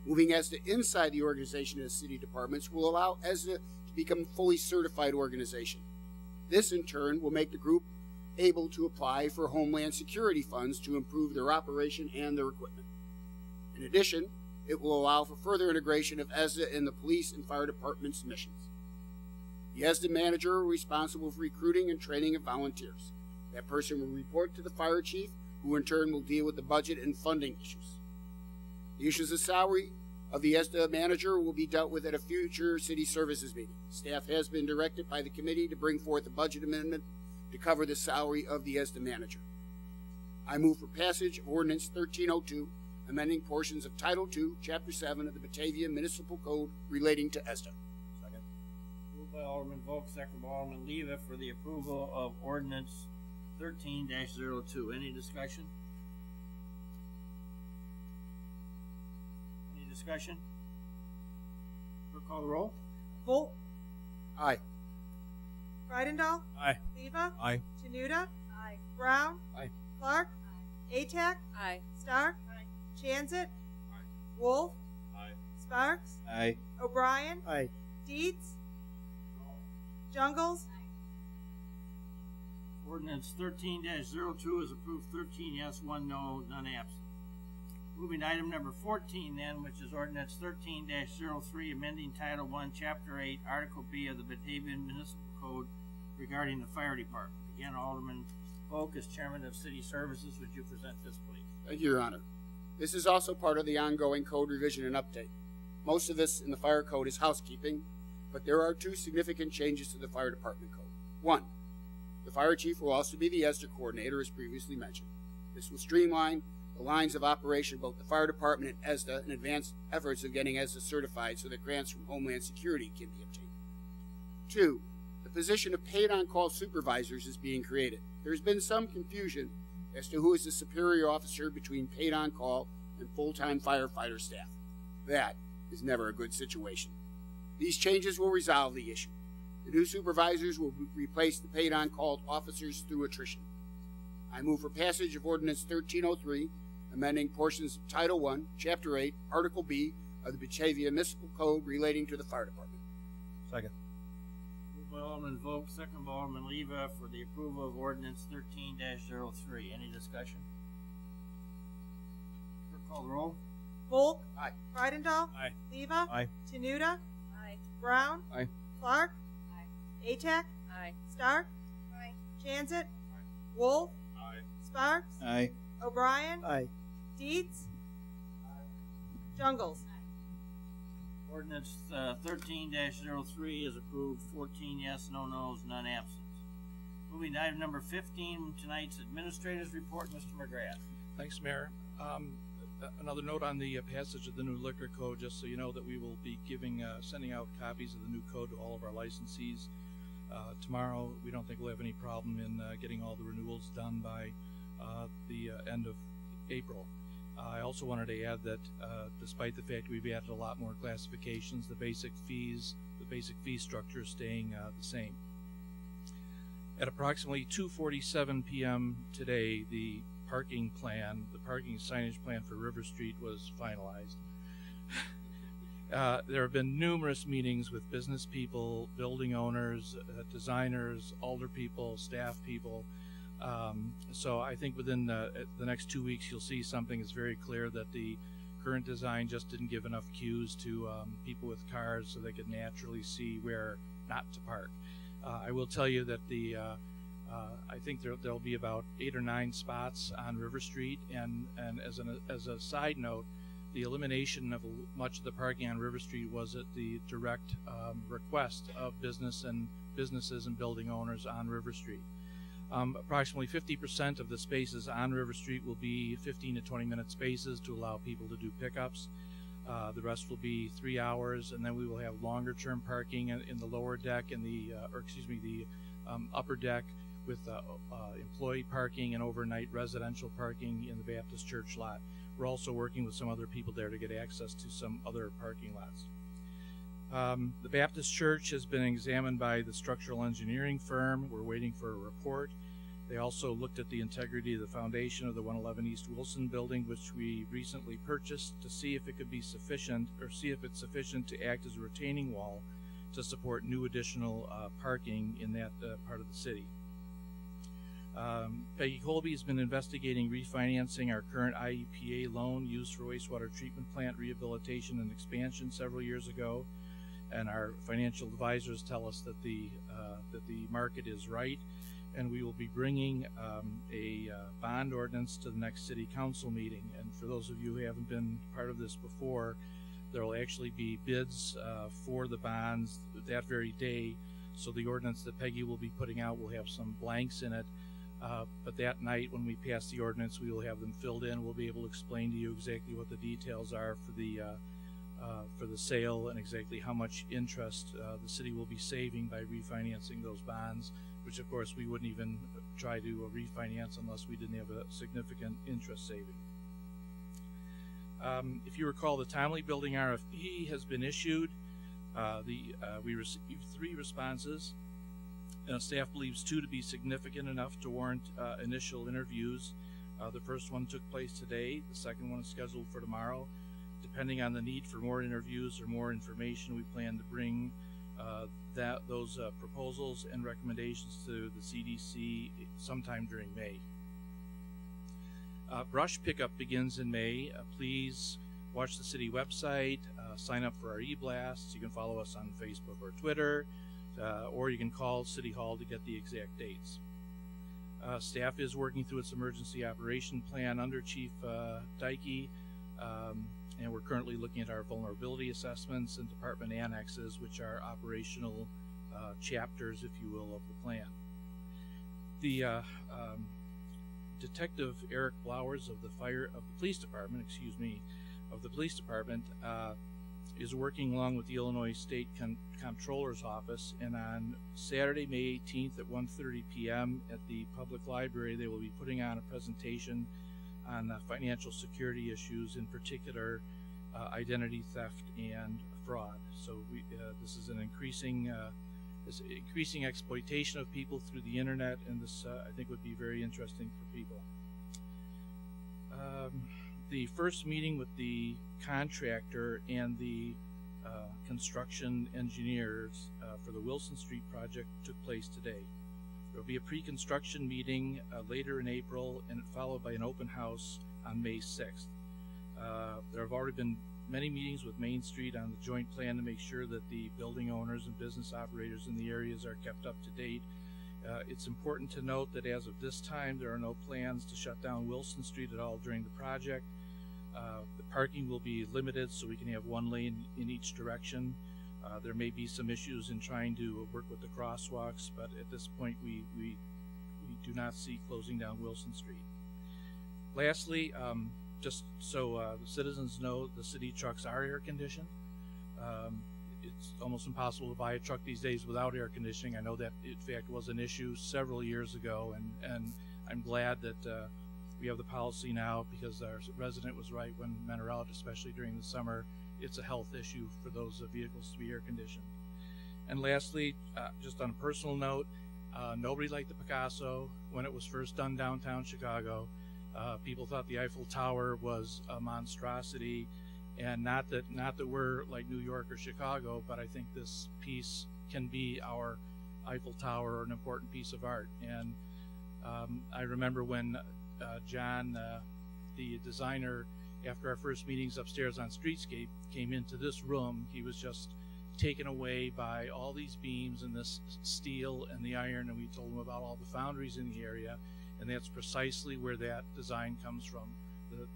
Moving ESDA inside the organization of the city departments will allow ESDA to become a fully certified organization. This, in turn, will make the group able to apply for Homeland Security funds to improve their operation and their equipment. In addition, it will allow for further integration of ESDA in the police and fire department's missions. The ESDA manager is responsible for recruiting and training of volunteers. That person will report to the fire chief, who in turn will deal with the budget and funding issues. The issues of salary of the ESDA manager will be dealt with at a future city services meeting. Staff has been directed by the committee to bring forth a budget amendment to cover the salary of the ESDA manager. I move for passage of Ordinance 1302, amending portions of Title II, Chapter 7 of the Batavia Municipal Code relating to ESDA. Second. Moved by Alderman Volk, second by Alderman Leva for the approval of Ordinance 13-02. Any discussion? Any discussion? Clerk, call the roll. Volk? Aye. Freidendahl? Aye. Leva? Aye. Tenuta? Aye. Brown? Aye. Clark? Atack? Aye. Stark? Transit? Wolf? Aye. Sparks? Aye. O'Brien? Aye. Dietz? Jungles? Ordinance 13-02 is approved, 13 yes, 1 no, none absent. Moving to item number 14 then, which is ordinance 13-03, amending Title 1, Chapter 8, Article B of the Batavia Municipal Code regarding the fire department. Again, Alderman Volk, as Chairman of City Services, would you present this, please? Thank you, Your Honor. This is also part of the ongoing code revision and update. Most of this in the fire code is housekeeping, but there are two significant changes to the fire department code. One, the fire chief will also be the ESDA coordinator, as previously mentioned. This will streamline the lines of operation of both the fire department and ESDA and advance efforts of getting ESDA certified so that grants from Homeland Security can be obtained. Two, the position of paid on-call supervisors is being created. There has been some confusion as to who is the superior officer between paid on-call and full-time firefighter staff. That is never a good situation. These changes will resolve the issue. The new supervisors will replace the paid on-call officers through attrition. I move for passage of Ordinance 1303, amending portions of Title I, Chapter 8, Article B of the Batavia Municipal Code relating to the fire department. Second. Moved by Alderman Volk, second by Alderman Leva for the approval of ordinance 13-03. Any discussion? Clerk, call the roll. Volk. Aye. Freidendahl. Aye. Leva. Aye. Tenuta. Aye. Brown. Aye. Clark. Aye. Atack. Aye. Stark. Aye. Jansit. Wolf. Aye. Sparks. Aye. O'Brien. Aye. Dietz. Jungles. Ordinance 13-03 is approved. 14 yes, no nos, none absent. Moving to item number 15, tonight's administrator's report, Mr. McGrath. Thanks, Mayor. Another note on the passage of the new liquor code, just so you know that we will be sending out copies of the new code to all of our licensees tomorrow. We don't think we'll have any problem in getting all the renewals done by the end of April. I also wanted to add that despite the fact we've added a lot more classifications, the basic fee structure is staying the same. At approximately 2:47 p.m. today, the parking signage plan for River Street was finalized. There have been numerous meetings with business people, building owners, designers, alder people, staff people. So I think within the next 2 weeks you'll see something that's very clear that the current design just didn't give enough cues to people with cars so they could naturally see where not to park. I will tell you that I think there'll be about 8 or 9 spots on River Street, and as a side note, the elimination of much of the parking on River Street was at the direct request of businesses and building owners on River Street. Approximately 50% of the spaces on River Street will be 15 to 20 minute spaces to allow people to do pickups. The rest will be 3 hours, and then we will have longer term parking in the lower deck and the upper deck with employee parking and overnight residential parking in the Baptist Church lot. We're also working with some other people there to get access to some other parking lots. The Baptist Church has been examined by the structural engineering firm. We're waiting for a report. They also looked at the integrity of the foundation of the 111 East Wilson building, which we recently purchased, to see if it could be sufficient, or see if it's sufficient to act as a retaining wall to support new additional parking in that part of the city. Peggy Colby has been investigating refinancing our current IEPA loan used for wastewater treatment plant rehabilitation and expansion several years ago, and our financial advisors tell us that the market is right, and we will be bringing a bond ordinance to the next city council meeting. And for those of you who haven't been part of this before, there will actually be bids for the bonds that very day. So the ordinance that Peggy will be putting out will have some blanks in it. But that night, when we pass the ordinance, we will have them filled in. We'll be able to explain to you exactly what the details are for the sale and exactly how much interest the city will be saving by refinancing those bonds, which of course we wouldn't even try to refinance unless we didn't have a significant interest saving. If you recall, the timely building RFP has been issued. We received 3 responses. Staff believes 2 to be significant enough to warrant initial interviews. The first one took place today. The second one is scheduled for tomorrow. Depending on the need for more interviews or more information, we plan to bring those proposals and recommendations to the CDC sometime during May. Brush pickup begins in May. Please watch the city website, sign up for our e-blasts. You can follow us on Facebook or Twitter, or you can call City Hall to get the exact dates. Staff is working through its emergency operation plan under Chief Dykey, and we're currently looking at our vulnerability assessments and department annexes, which are operational chapters, if you will, of the plan. The Detective Eric Blowers of the police department, is working along with the Illinois State Comptroller's Office, and on Saturday, May 18th at 1:30 p.m. at the public library, they will be putting on a presentation on financial security issues, in particular identity theft and fraud. So this is an increasing exploitation of people through the internet, and this I think would be very interesting for people. The first meeting with the contractor and the construction engineers for the Wilson Street project took place today. There will be a pre-construction meeting later in April, and followed by an open house on May 6th. There have already been many meetings with Main Street on the joint plan to make sure that the building owners and business operators in the areas are kept up to date. It's important to note that as of this time, there are no plans to shut down Wilson Street at all during the project. The parking will be limited, so we can have one lane in each direction. There may be some issues in trying to work with the crosswalks, but at this point we do not see closing down Wilson Street. Lastly, just so the citizens know, the city trucks are air conditioned. It's almost impossible to buy a truck these days without air conditioning. I know that in fact was an issue several years ago, and I'm glad that we have the policy now, because our resident was right when men are out, especially during the summer. It's a health issue for those vehicles to be air conditioned. And lastly, just on a personal note, nobody liked the Picasso when it was first done downtown Chicago. People thought the Eiffel Tower was a monstrosity, and not that we're like New York or Chicago, but I think this piece can be our Eiffel Tower, or an important piece of art. And I remember when John, the designer, after our first meetings upstairs on Streetscape, came into this room, he was just taken away by all these beams and this steel and the iron, and we told him about all the foundries in the area, and that's precisely where that design comes from,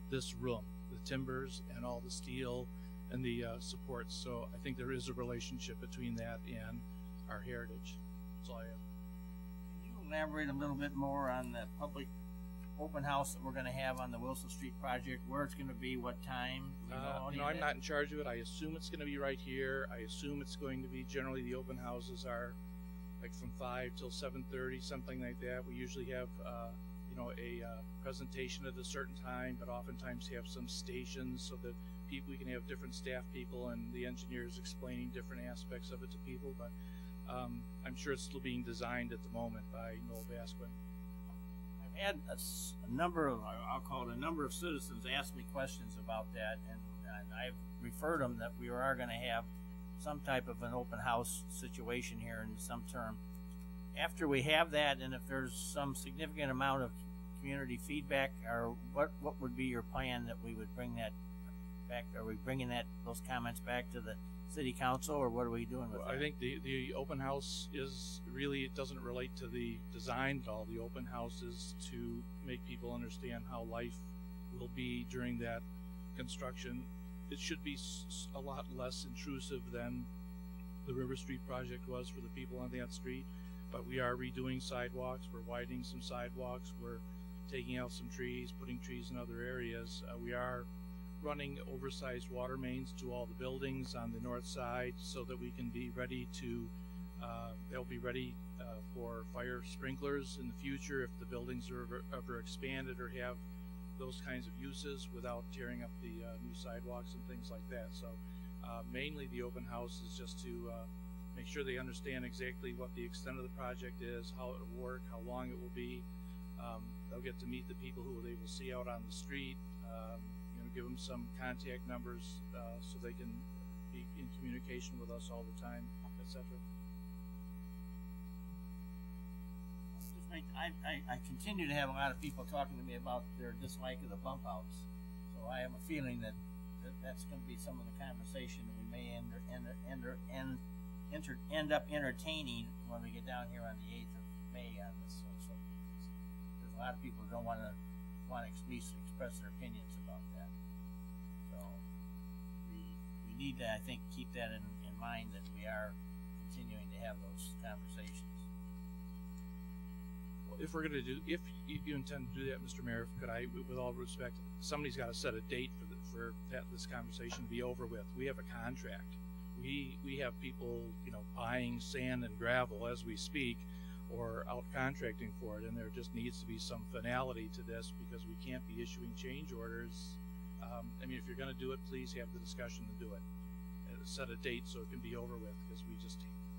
this room, the timbers and all the steel and the supports. So I think there is a relationship between that and our heritage. That's all I have. Can you elaborate a little bit more on the public open house that we're going to have on the Wilson Street project, where it's going to be, what time? I'm not in charge of it. I assume it's going to be right here. I assume it's going to be, generally the open houses are like from 5 till 7:30, something like that. We usually have a presentation at a certain time, but oftentimes have some stations so that we can have different staff people and the engineers explaining different aspects of it to people. But I'm sure it's still being designed at the moment by Noel Basquin. Had a number of, I'll call it a number of citizens ask me questions about that, and I've referred them that we are going to have some type of an open house situation here in some term. After we have that, and if there's some significant amount of community feedback, or what would be your plan that we would bring that back? Are we bringing those comments back to the city council, or what are we doing with that? I think the open house is really, it doesn't relate to the design at all. The open house is to make people understand how life will be during that construction. It should be a lot less intrusive than the River Street project was for the people on that street, but we are redoing sidewalks. We're widening some sidewalks. We're taking out some trees, putting trees in other areas. We are running oversized water mains to all the buildings on the north side, so that we can be ready to they'll be ready for fire sprinklers in the future if the buildings are ever expanded or have those kinds of uses, without tearing up the new sidewalks and things like that. So mainly the open house is just to make sure they understand exactly what the extent of the project is, how it will work, how long it will be. They'll get to meet the people who they will see out on the street, give them some contact numbers so they can be in communication with us all the time, etc. Just I continue to have a lot of people talking to me about their dislike of the bump outs. So I have a feeling that that's going to be some of the conversation that we may end up entertaining when we get down here on the 8th of May on this. So there's a lot of people who don't want to express their opinions about that. So we need to, I think, keep that in mind, that we are continuing to have those conversations. If we're going to do, if you intend to do that, Mr. Mayor, could I, with all respect, somebody's got to set a date for this conversation to be over with. We have a contract. We have people, buying sand and gravel as we speak, or out contracting for it, and there just needs to be some finality to this, because we can't be issuing change orders. If you're going to do it, please have the discussion to do it. Set a date so it can be over with, because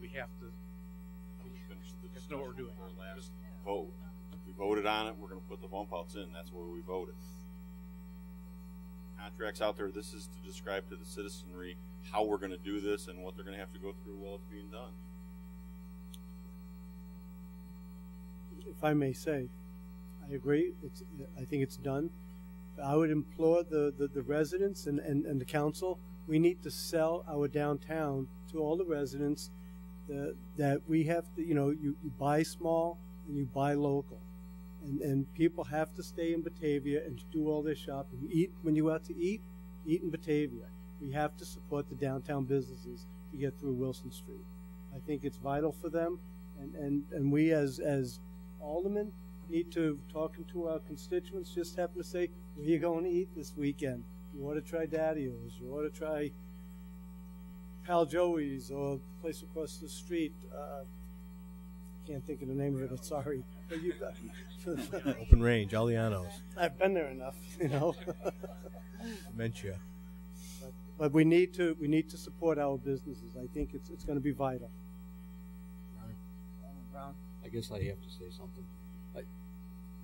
we have to. Know what we're doing. Our last vote, we voted on it. We're going to put the bump outs in. That's where we voted. Contracts out there. This is to describe to the citizenry how we're going to do this and what they're going to have to go through while it's being done. If I may say, I agree. I think it's done. I would implore the residents and the council. We need to sell our downtown to all the residents. That we have to, you buy small and you buy local, and people have to stay in Batavia and do all their shopping. Eat when you out to eat in Batavia. We have to support the downtown businesses to get through Wilson Street. I think it's vital for them, and we as aldermen need to, talking to our constituents, just happen to say, where are you going to eat this weekend? You ought to try Daddy-O's, you ought to try Pal Joey's, or the place across the street. I can't think of the name of it. Sorry. Open Range, Aliano's. I've been there enough, Dementia. But we need to support our businesses. I think it's going to be vital. Brown. I guess I have to say something.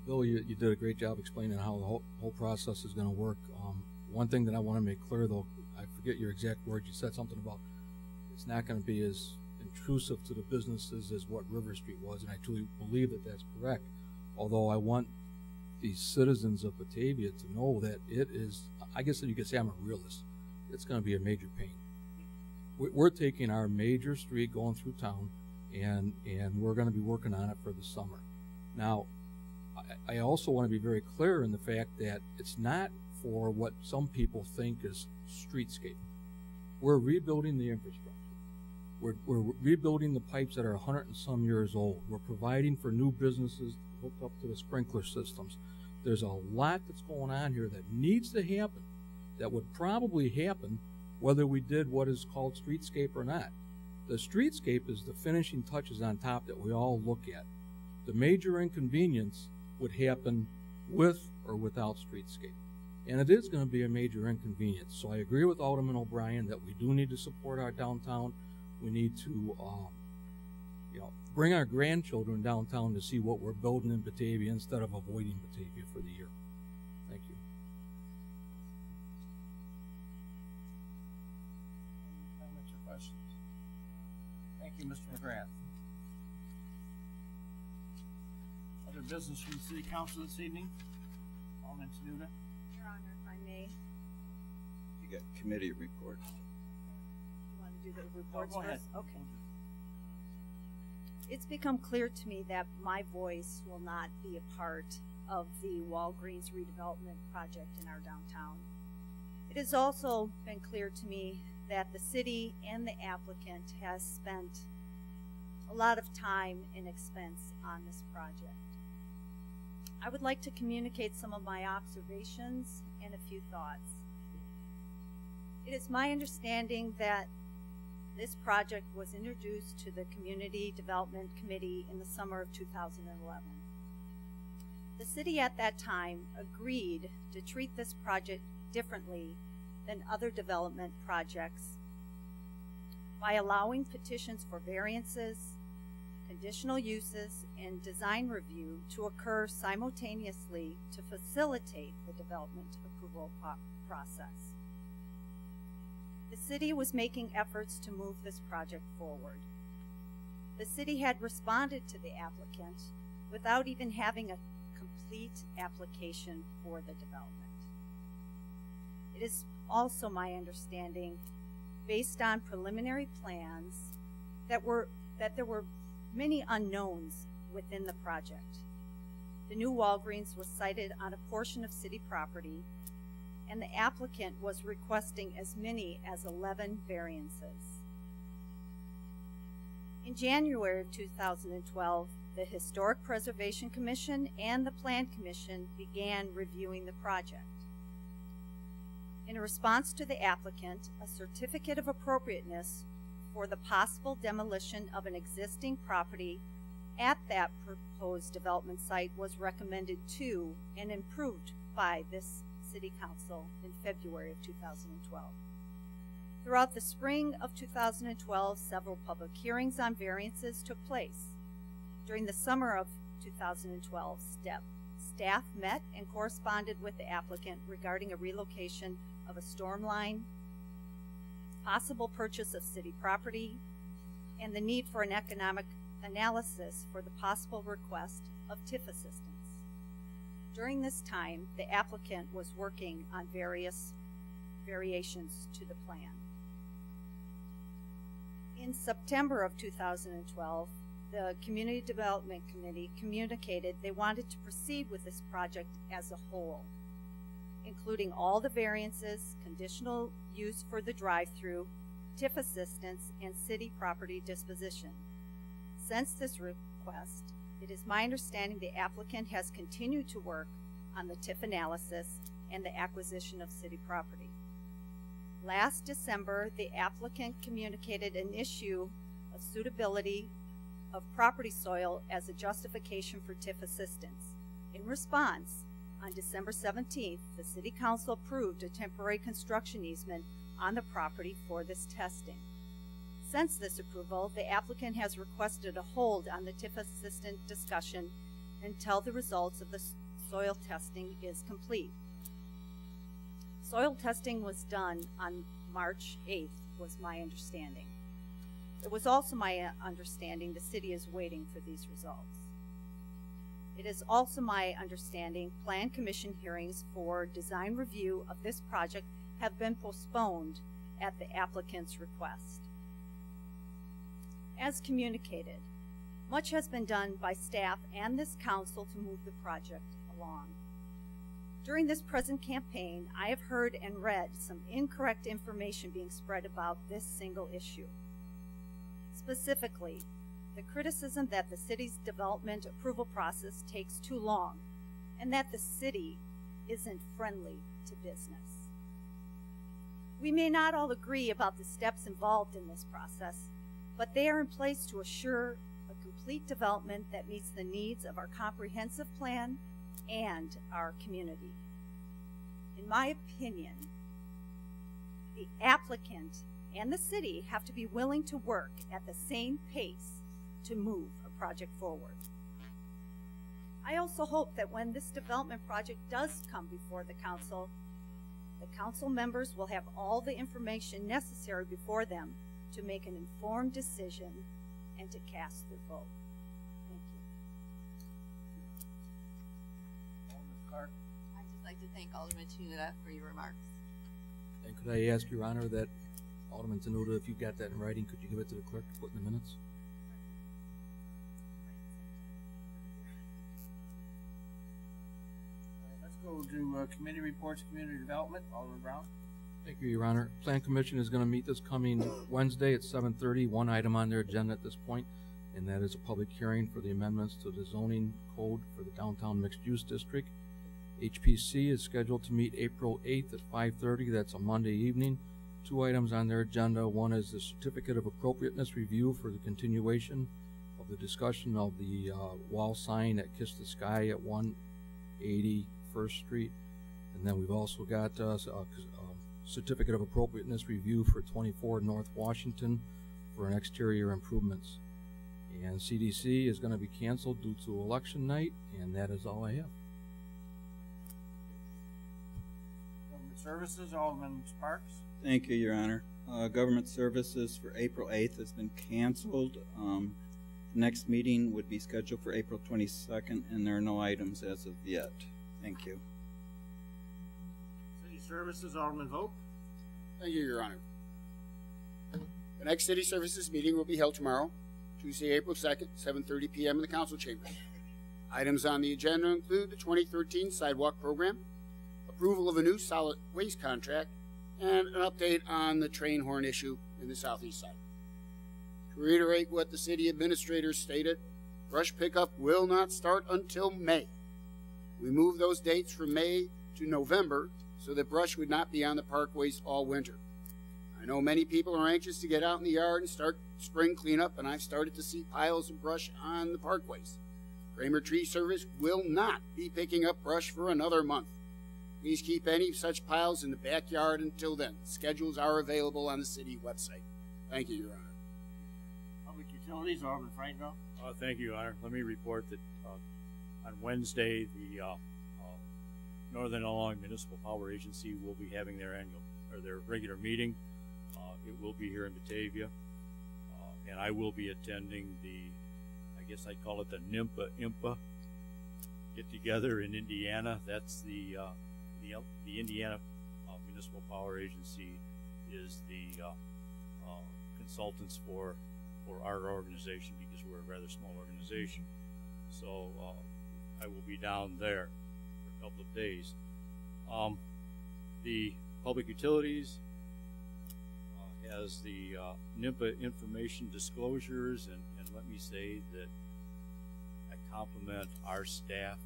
Bill, you did a great job explaining how the whole process is going to work. One thing that I want to make clear, though, I forget your exact words. You said something about it's not going to be as intrusive to the businesses as what River Street was, and I truly believe that that's correct. Although I want the citizens of Batavia to know that it is, I guess you could say I'm a realist, it's going to be a major pain. We're taking our major street going through town, and we're going to be working on it for the summer. Now, I also want to be very clear in the fact that it's not for what some people think is streetscape. We're rebuilding the infrastructure. We're rebuilding the pipes that are 100 and some years old. We're providing for new businesses hooked up to the sprinkler systems. There's a lot that's going on here that needs to happen, that would probably happen whether we did what is called streetscape or not. The streetscape is the finishing touches on top that we all look at. The major inconvenience would happen with or without streetscape. And it is going to be a major inconvenience. So I agree with Alderman O'Brien that we do need to support our downtown. We need to, bring our grandchildren downtown to see what we're building in Batavia instead of avoiding Batavia for the year. Thank you. Any comments or questions? Thank you, Mr. McGrath. Other business from the City Council this evening? Alderman Tenuta? Your Honor, if I may. You got committee reports. You want to do the reports go ahead. first? Okay. It's become clear to me that my voice will not be a part of the Walgreens redevelopment project in our downtown. It has also been clear to me that the city and the applicant has spent a lot of time and expense on this project. I would like to communicate some of my observations and a few thoughts. It is my understanding that this project was introduced to the Community Development Committee in the summer of 2011. The city at that time agreed to treat this project differently than other development projects by allowing petitions for variances, conditional uses, and design review to occur simultaneously to facilitate the development approval process. The city was making efforts to move this project forward. The city had responded to the applicant without even having a complete application for the development. It is also my understanding, based on preliminary plans, that there were many unknowns within the project. The new Walgreens was sited on a portion of city property, and the applicant was requesting as many as 11 variances. In January of 2012, the Historic Preservation Commission and the Plan Commission began reviewing the project. In response to the applicant, a certificate of appropriateness for the possible demolition of an existing property at that proposed development site was recommended to and approved by this City Council in February of 2012. Throughout the spring of 2012, several public hearings on variances took place. During the summer of 2012, staff met and corresponded with the applicant regarding a relocation of a storm line, possible purchase of city property, and the need for an economic analysis for the possible request of TIF assistance. During this time, the applicant was working on various variations to the plan. In September of 2012, the Community Development Committee communicated they wanted to proceed with this project as a whole, including all the variances, conditional use for the drive-through, TIF assistance, and city property disposition. Since this request, it is my understanding the applicant has continued to work on the TIF analysis and the acquisition of city property. Last December, the applicant communicated an issue of suitability of property soil as a justification for TIF assistance. In response, on December 17th, the City Council approved a temporary construction easement on the property for this testing. Since this approval, the applicant has requested a hold on the TIF assistance discussion until the results of the soil testing is complete. Soil testing was done on March 8th, was my understanding. It was also my understanding the city is waiting for these results. It is also my understanding Plan Commission hearings for design review of this project have been postponed at the applicant's request. As communicated, much has been done by staff and this council to move the project along. During this present campaign, I have heard and read some incorrect information being spread about this single issue. Specifically, the criticism that the city's development approval process takes too long and that the city isn't friendly to business. We may not all agree about the steps involved in this process, but they are in place to assure a complete development that meets the needs of our comprehensive plan and our community. In my opinion, the applicant and the city have to be willing to work at the same pace to move a project forward. I also hope that when this development project does come before the council members will have all the information necessary before them to make an informed decision and to cast their vote. Thank you. Alderman Clark. I'd just like to thank Alderman Tenuta for your remarks. And could I ask, Your Honor, that Alderman Tenuta, if you got that in writing, could you give it to the clerk to put in the minutes? Let's go to committee reports, community development. Alderman Brown. Thank you, Your Honor. Plan Commission is going to meet this coming Wednesday at 7:30. One item on their agenda at this point, and that is a public hearing for the amendments to the zoning code for the downtown mixed-use district. HPC is scheduled to meet April 8th at 5:30. That's a Monday evening. Two items on their agenda. One is the certificate of appropriateness review for the continuation of the discussion of the wall sign at Kiss the Sky at 180 First Street. And then we've also got a certificate of appropriateness review for 24 North Washington for an exterior improvements. And CDC is going to be canceled due to election night, and that is all I have. Government services, Alderman Sparks. Thank you, Your Honor. Government services for April 8th has been canceled. The next meeting would be scheduled for April 22nd, and there are no items as of yet. Thank you. City Services, Alderman Vogt. Thank you, Your Honor. The next City Services meeting will be held tomorrow, Tuesday, April 2nd, 7:30 p.m. in the Council Chamber. Items on the agenda include the 2013 Sidewalk Program, approval of a new solid waste contract, and an update on the train horn issue in the southeast side. To reiterate what the city administrator stated, brush pickup will not start until May. We moved those dates from May to November so that brush would not be on the parkways all winter. I know many people are anxious to get out in the yard and start spring cleanup, and I've started to see piles of brush on the parkways. Kramer Tree Service will not be picking up brush for another month. Please keep any such piles in the backyard until then. Schedules are available on the city website. Thank you, Your Honor. Public Utilities, Alderman Franco. Thank you, Your Honor. Let me report that on Wednesday, the Northern Illinois Municipal Power Agency will be having their regular meeting. It will be here in Batavia, and I will be attending I guess I'd call it the NIMPA get together in Indiana. That's the Indiana Municipal Power Agency is the consultants for our organization, because we're a rather small organization. So I will be down there for a couple of days. The Public Utilities has the NIMPA information disclosures, and let me say that I compliment our staff,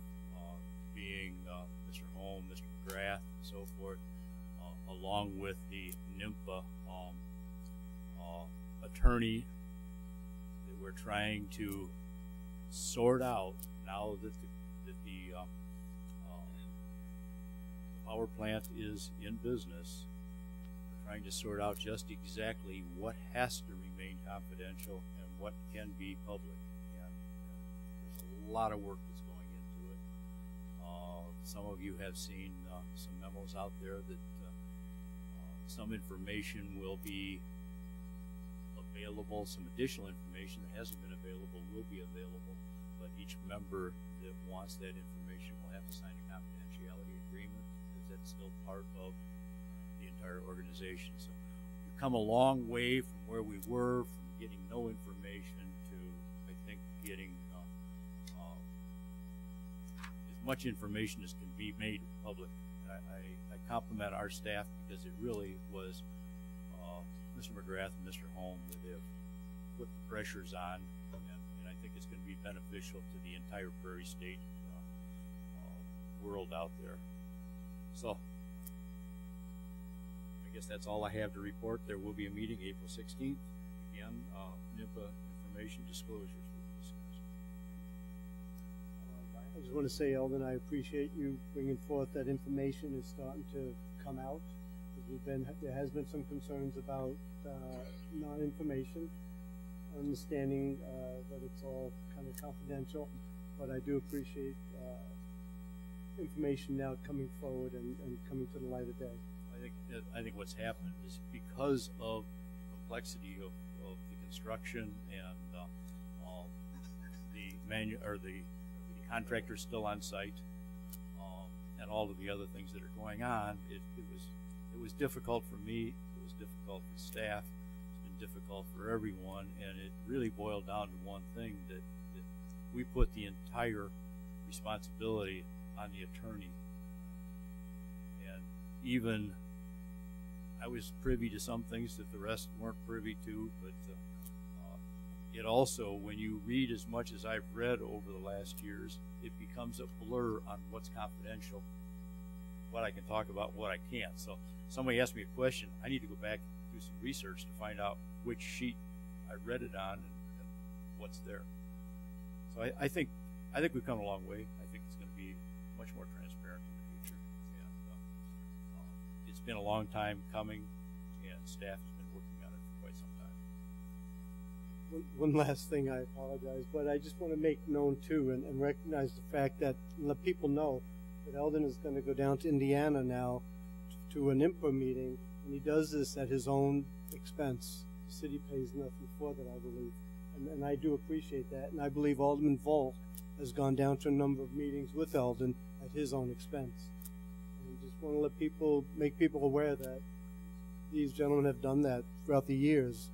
being Mr. Holm, Mr. McGrath, and so forth, along with the NIMPA attorney, that we're trying to sort out now that the power plant is in business. We're trying to sort out just exactly what has to remain confidential and what can be public. And there's a lot of work that's going into it. Some of you have seen some memos out there that some information will be available, some additional information that hasn't been available will be available, but each member that wants that information will have to sign a confidentiality agreement, because that's still part of the entire organization. So we've come a long way from where we were, from getting no information to, I think, getting as much information as can be made public. I compliment our staff, because it really was Mr. McGrath and Mr. Holm that have put the pressures on, and I think it's going to be beneficial to the entire Prairie State world out there. So I guess that's all I have to report. There will be a meeting April 16th. Again, NIMPA information disclosures will be discussed. I just want to say, Eldon, I appreciate you bringing forth that information is starting to come out. There has been some concerns about non-information, understanding that it's all kind of confidential, but I do appreciate information now coming forward and coming to the light of day. I think what's happened is, because of the complexity of the construction and the contractors still on site, and all of the other things that are going on, it was difficult for me, it was difficult for staff, it's been difficult for everyone, and it really boiled down to one thing, that we put the entire responsibility on the attorney. And even I was privy to some things that the rest weren't privy to, but it also, when you read as much as I've read over the last years, it becomes a blur on what's confidential, what I can talk about, what I can't. So somebody asked me a question, I need to go back and do some research to find out which sheet I read it on and what's there. So I think we've come a long way. I think it's going to be much more transparent in the future. And it's been a long time coming, and staff has been working on it for quite some time. One last thing, I apologize, but I just want to make known too, and recognize the fact that, let people know that Eldon is going to go down to Indiana now to an IMPA meeting, and he does this at his own expense. The city pays nothing for that, I believe. and I do appreciate that. And I believe Alderman Volk has gone down to a number of meetings with Eldon at his own expense. And just want to make people aware that these gentlemen have done that throughout the years,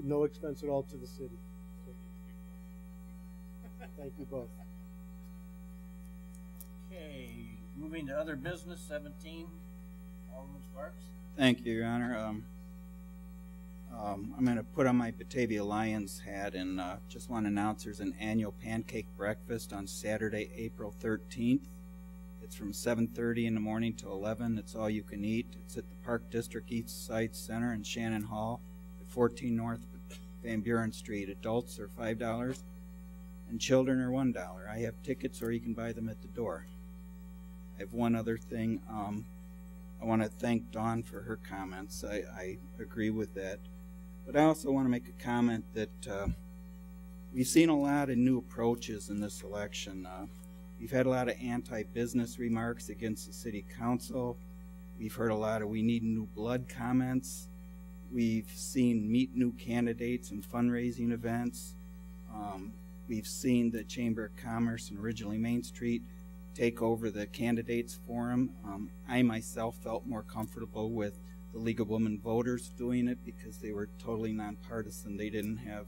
no expense at all to the city. So, thank you both. Okay, moving to other business, 17, Alderman Sparks. Thank you, Your Honor. I'm going to put on my Batavia Lions hat and just want to announce there's an annual pancake breakfast on Saturday, April 13th. It's from 7:30 in the morning to 11. It's all you can eat. It's at the Park District East Side Center in Shannon Hall at 14 North Van Buren Street. Adults are $5 and children are $1. I have tickets, or you can buy them at the door. I have one other thing. I want to thank Dawn for her comments. I agree with that. But I also want to make a comment that we've seen a lot of new approaches in this election. We've had a lot of anti-business remarks against the city council. We've heard a lot of "we need new blood" comments. We've seen meet new candidates and fundraising events. We've seen the Chamber of Commerce and originally Main Street take over the candidates forum. I myself felt more comfortable with the League of Women Voters doing it because they were totally nonpartisan. They didn't have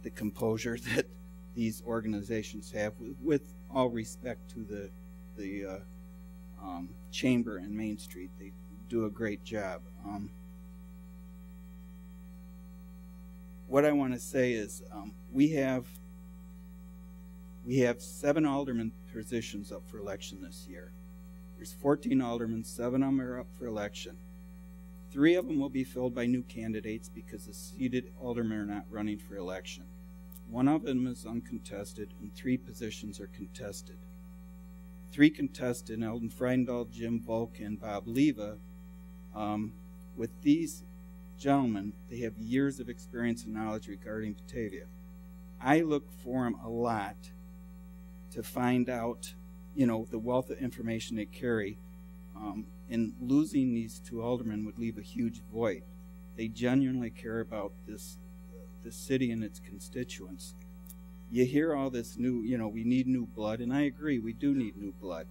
the composure that these organizations have, with all respect to the Chamber and Main Street. They do a great job. What I want to say is we have 7 alderman positions up for election this year. There's 14 aldermen, 7 of them are up for election. 3 of them will be filled by new candidates because the seated aldermen are not running for election. 1 of them is uncontested, and 3 positions are contested. 3 contested: Eldon Friedendahl, Jim Volk, and Bob Leva. With these gentlemen, they have years of experience and knowledge regarding Batavia. I look for them a lot to find out, the wealth of information they carry. And losing these 2 aldermen would leave a huge void. They genuinely care about the city and its constituents. You hear all this new, we need new blood, and I agree, we do need new blood.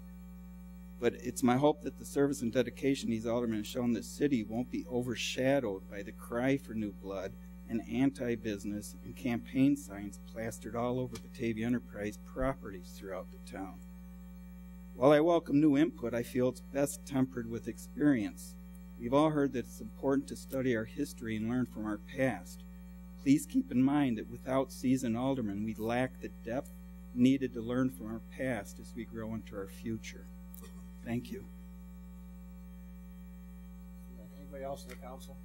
But it's my hope that the service and dedication these aldermen have shown this city won't be overshadowed by the cry for new blood and anti-business and campaign signs plastered all over Batavia Enterprise properties throughout the town. While I welcome new input, I feel it's best tempered with experience. We've all heard that it's important to study our history and learn from our past. Please keep in mind that without seasoned aldermen, we lack the depth needed to learn from our past as we grow into our future. Thank you. Anybody else in the council?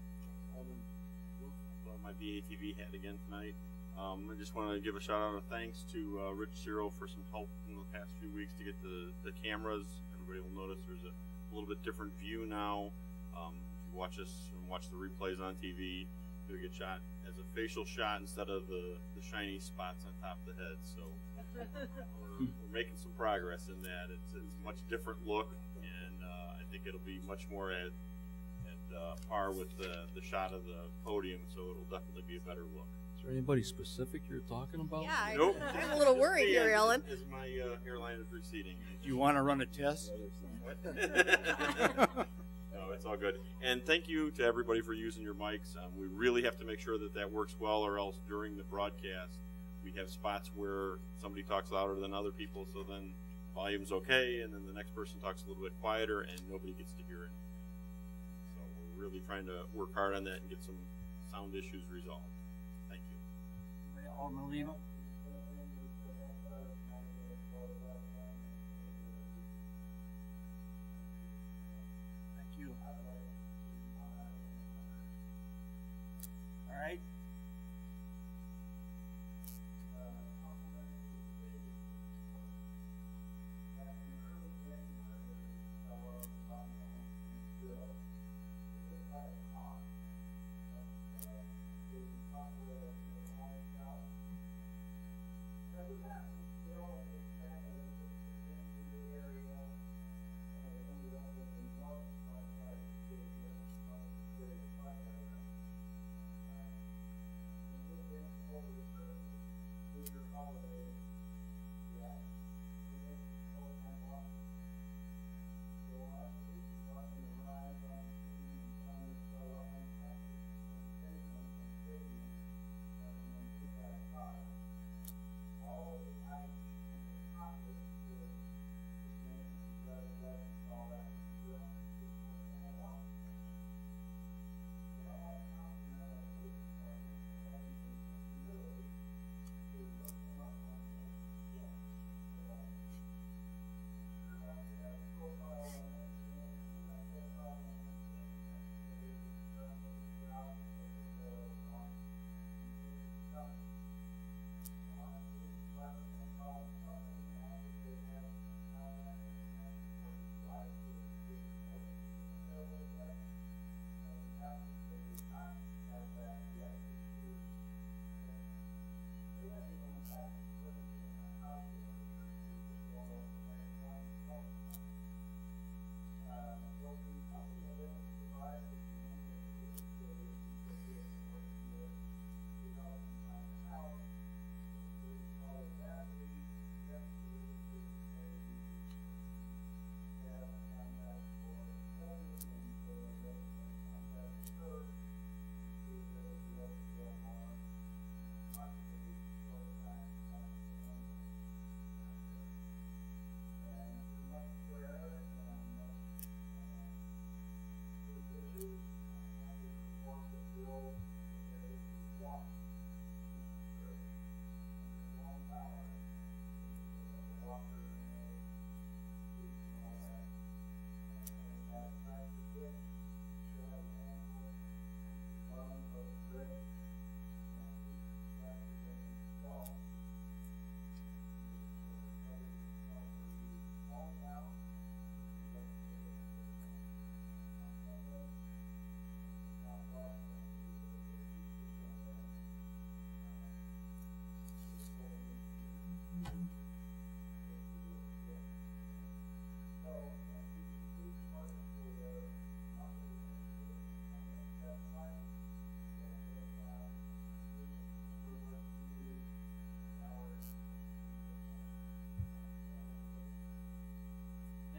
My BATV hat again tonight. I just want to give a shout out of thanks to Rich Zero for some help in the past few weeks to get the cameras. Everybody will notice there's a little bit different view now. If you watch us and watch the replays on TV, you'll get shot as a facial shot instead of the shiny spots on top of the head. So we're making some progress in that. It's a much different look, and I think it'll be much more at par with the shot of the podium, so it'll definitely be a better look. Is there anybody specific you're talking about? Yeah, Nope. I'm a little worried here, Ellen. As my hairline is receding. Do you want to run a test? No, it's all good. And thank you to everybody for using your mics. We really have to make sure that works well, or else during the broadcast we have spots where somebody talks louder than other people, so then volume's okay, and then the next person talks a little bit quieter, and nobody gets to hear it. So we're really trying to work hard on that and get some sound issues resolved. Thank you. Alderman Leva? Thank you. All right.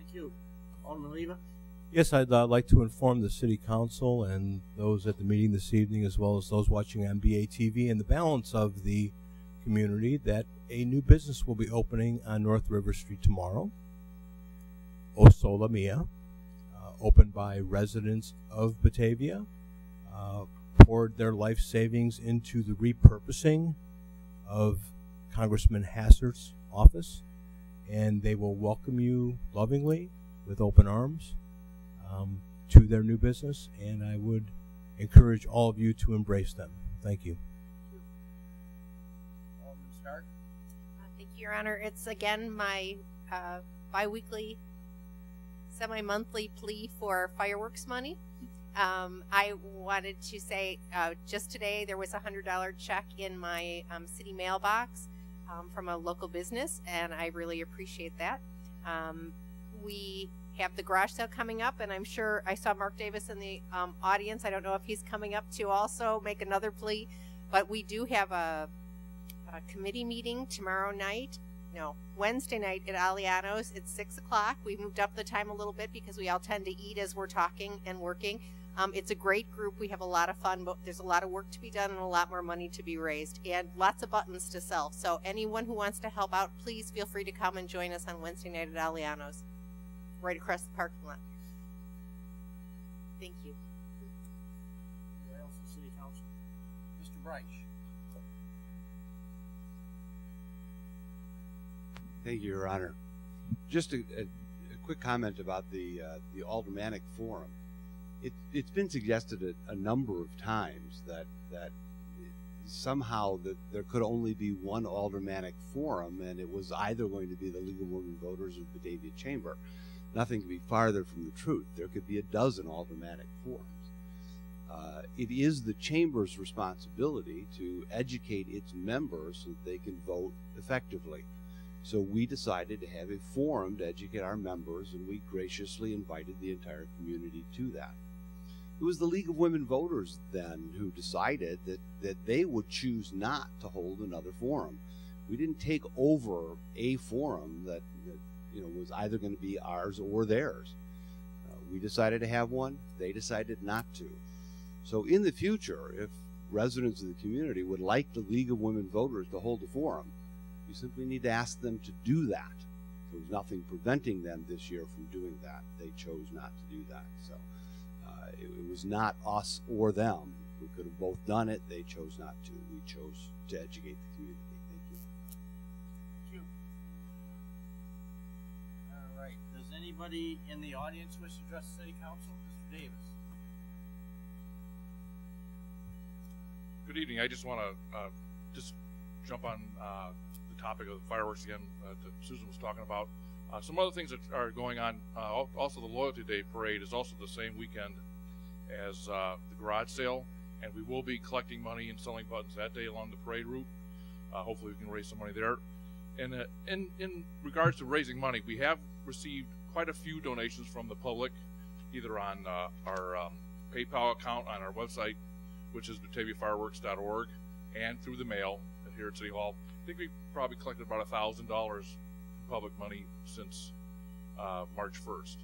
Thank you. Alderman Leva? Yes, I'd like to inform the City Council and those at the meeting this evening, as well as those watching on BA TV and the balance of the community, that a new business will be opening on North River Street tomorrow. O Sola Mia, opened by residents of Batavia, poured their life savings into the repurposing of Congressman Hassert's office, and they will welcome you lovingly with open arms to their new business, and I would encourage all of you to embrace them. Thank you. Alderman Stark? Thank you, Your Honor. It's again my bi-weekly, semi-monthly plea for fireworks money. I wanted to say just today there was a $100 check in my city mailbox from a local business, and I really appreciate that. We have the garage sale coming up, and I'm sure I saw Mark Davis in the audience. I don't know if he's coming up to also make another plea, but we do have a committee meeting tomorrow night. No, Wednesday night at Aliano's. It's 6 o'clock. We moved up the time a little bit because we all tend to eat as we're talking and working. It's a great group. We have a lot of fun, but there's a lot of work to be done and a lot more money to be raised and lots of buttons to sell. So anyone who wants to help out, please feel free to come and join us on Wednesday night at Aliano's, right across the parking lot. Thank you. Anyone else in City Council? Mr. Bryce? Thank you, Your Honor. Just a quick comment about the Aldermanic Forum. It's been suggested a number of times that somehow that there could only be one Aldermanic Forum, and it was either going to be the League of Women Voters or the Batavia Chamber. Nothing could be farther from the truth. There could be a dozen Aldermanic Forums. It is the Chamber's responsibility to educate its members so that they can vote effectively. So we decided to have a forum to educate our members, and we graciously invited the entire community to that. It was the League of Women Voters then who decided that they would choose not to hold another forum. We didn't take over a forum that was either going to be ours or theirs. We decided to have one. They decided not to. So in the future, if residents of the community would like the League of Women Voters to hold a forum, you simply need to ask them to do that. There was nothing preventing them this year from doing that. They chose not to do that. So it was not us or them. We could have both done it. They chose not to. We chose to educate the community. Thank you. Thank you. All right. Does Does anybody in the audience wish to address the City Council? Mr. Davis. Good evening. I just want to just jump on the topic of the fireworks again that Susan was talking about. Some other things that are going on. Also, the Loyalty Day Parade is also the same weekend as the garage sale, and we will be collecting money and selling buttons that day along the parade route. Hopefully, we can raise some money there. And in regards to raising money, we have received quite a few donations from the public, either on our PayPal account on our website, which is bataviafireworks.org, and through the mail here at City Hall. I think we probably collected about $1,000 in public money since March 1st.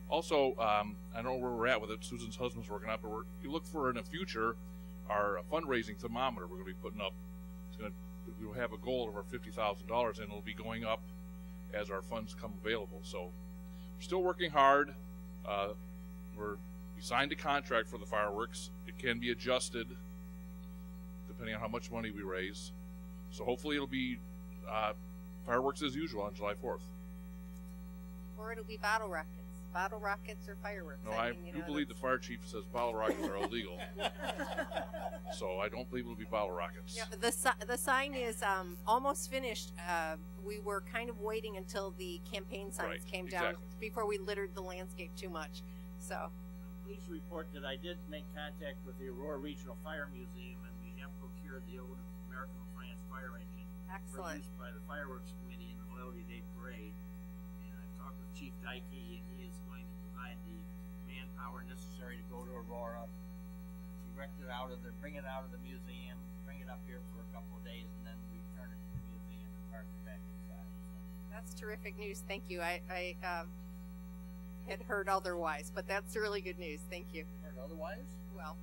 Also, I know where we're at with it. Susan's husband's working out, but we look for in the future our fundraising thermometer we're going to be putting up. We'll have a goal of over $50,000, and it'll be going up as our funds come available. So we're still working hard. We signed a contract for the fireworks. It can be adjusted depending on how much money we raise. So hopefully it'll be fireworks as usual on July 4th. Or it'll be bottle rockets. Bottle rockets or fireworks. No, I do believe the fire chief says bottle rockets are illegal. So I don't believe it'll be bottle rockets. Yeah, the sign is almost finished. We were kind of waiting until the campaign signs came down before we littered the landscape too much. So I'm pleased to report that I did make contact with the Aurora Regional Fire Museum, and we have procured the old American France fire engine. Excellent. For use by the Fireworks Committee in the Loyalty Day Parade. And I've talked with Chief Dykey, and he is going to provide the manpower necessary to go to Aurora, bring it out of the museum, bring it up here for a couple of days, and then return it to the museum and park it back inside. So. That's terrific news. Thank you. I had heard otherwise, but that's really good news. Thank you. Heard otherwise? Well,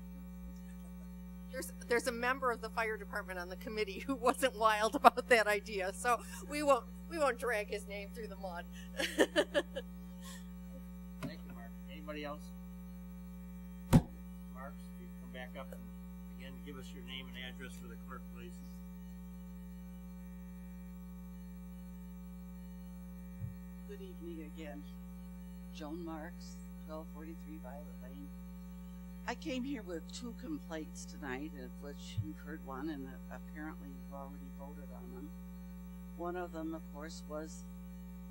there's a member of the fire department on the committee who wasn't wild about that idea, so we won't drag his name through the mud. Thank you, Mark. Anybody else? Mark, if you come back up and again give us your name and address for the clerk, please. Good evening again. Joan Marks, 1243 Violet Lane. I came here with 2 complaints tonight, of which you've heard one, and apparently you've already voted on them. One of them, of course, was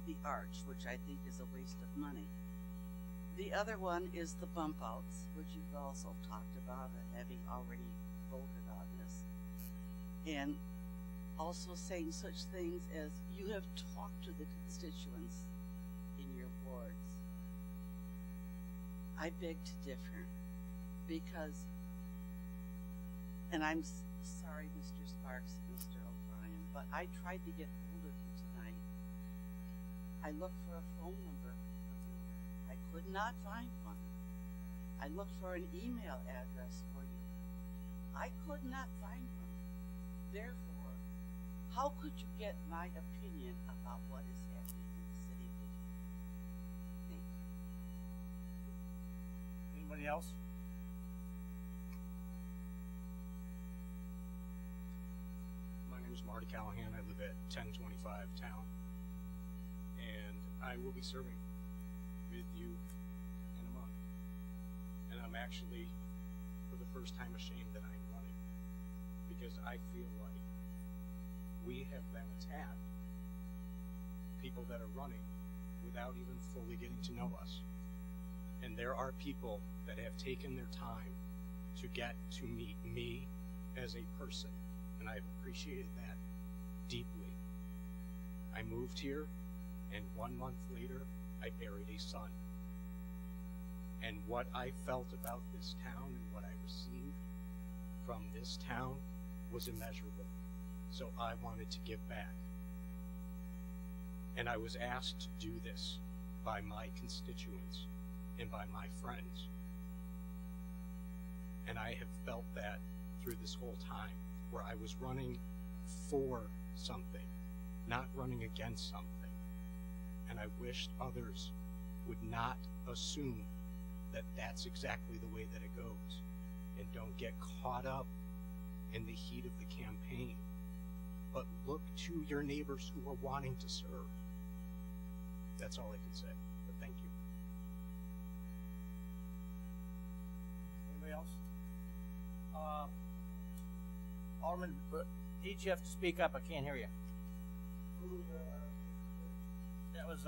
the arch, which I think is a waste of money. The other one is the bump outs, which you've also talked about, having already voted on this. And also saying such things as you have talked to the constituents in your wards. I beg to differ, because, and I'm sorry, Mr. Sparks and Mr. O'Brien, but I tried to get hold of you tonight. I looked for a phone number for you. I could not find one. I looked for an email address for you. I could not find one. Therefore, how could you get my opinion about what is happening in the city of Batavia? Thank you. Anybody else? My name is Marty Callahan. I live at 1025 Town, and I will be serving with you in a month. And I'm actually, for the first time, ashamed that I'm running, because I feel like we have been attacked, people that are running, without even fully getting to know us. And there are people that have taken their time to get to meet me as a person, and I've appreciated that deeply. I moved here, and 1 month later, I buried a son. And what I felt about this town and what I received from this town was immeasurable. So I wanted to give back. And I was asked to do this by my constituents and by my friends. And I have felt that through this whole time, where I was running for something, not running against something. And I wished others would not assume that that's exactly the way that it goes, and don't get caught up in the heat of the campaign, but look to your neighbors who are wanting to serve. That's all I can say. But else? Alderman, each you have to speak up. I can't hear you. That was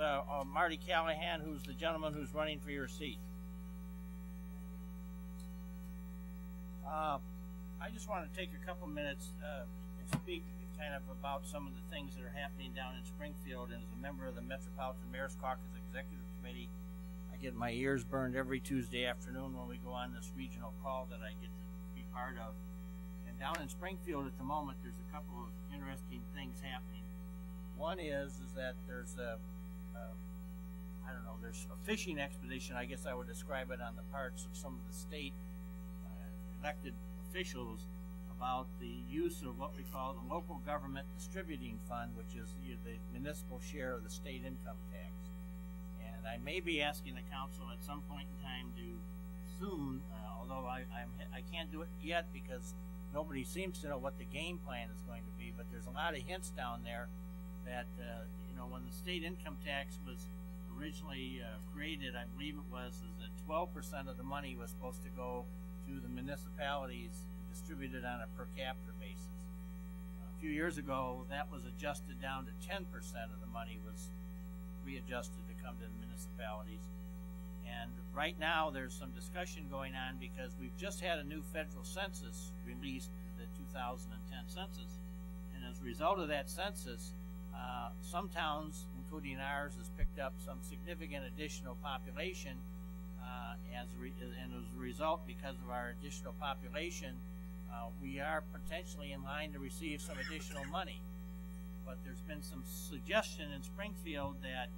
Marty Callahan, who's the gentleman who's running for your seat. I just want to take a couple minutes and speak kind of about some of the things that are happening down in Springfield. And as a member of the Metropolitan Mayor's Caucus Executive Committee, I get my ears burned every Tuesday afternoon when we go on this regional call that I get to be part of. And down in Springfield at the moment, there's a couple of interesting things happening. One is that there's there's a fishing expedition, I guess I would describe it, on the parts of some of the state elected officials about the use of what we call the Local Government Distributing Fund, which is the municipal share of the state income tax. And I may be asking the council at some point in time to soon, although I can't do it yet because nobody seems to know what the game plan is going to be, but there's a lot of hints down there that when the state income tax was originally created, I believe it was that 12% of the money was supposed to go to the municipalities distributed on a per capita basis. A few years ago, that was adjusted down to 10% of the money was readjusted to come to the municipalities. And right now, there's some discussion going on because we've just had a new federal census released, the 2010 census. And as a result of that census, some towns, including ours, has picked up some significant additional population. And as a result, because of our additional population, we are potentially in line to receive some additional money. But there's been some suggestion in Springfield that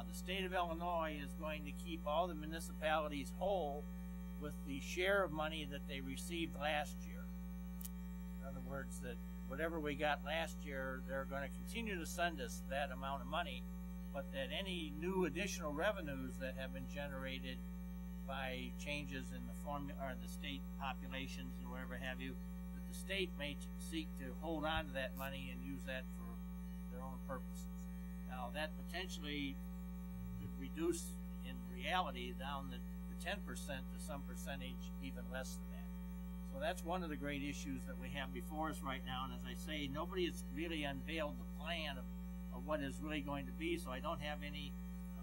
the state of Illinois is going to keep all the municipalities whole with the share of money that they received last year. In other words, that whatever we got last year, they're going to continue to send us that amount of money, but that any new additional revenues that have been generated by changes in the formula or the state populations and whatever have you, that the state may seek to hold on to that money and use that for their own purposes. Now, that potentially could reduce in reality down the 10% to some percentage even less than that. So that's one of the great issues that we have before us right now. And as I say, nobody has really unveiled the plan of what is really going to be, so I don't have any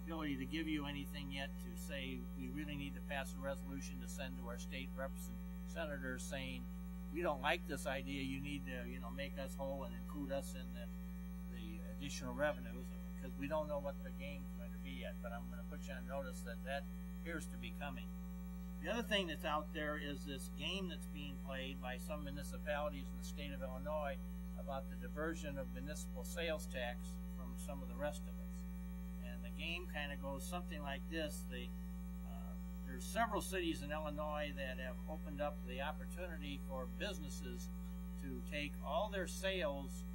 ability to give you anything yet to say we really need to pass a resolution to send to our state reps and senators saying we don't like this idea, you need to make us whole and include us in the additional revenues, because we don't know what the game's going to be yet. But I'm going to put you on notice that appears to be coming. The other thing that's out there is this game that's being played by some municipalities in the state of Illinois about the diversion of municipal sales tax from some of the rest of us. And the game kind of goes something like this. There's several cities in Illinois that have opened up the opportunity for businesses to take all their sales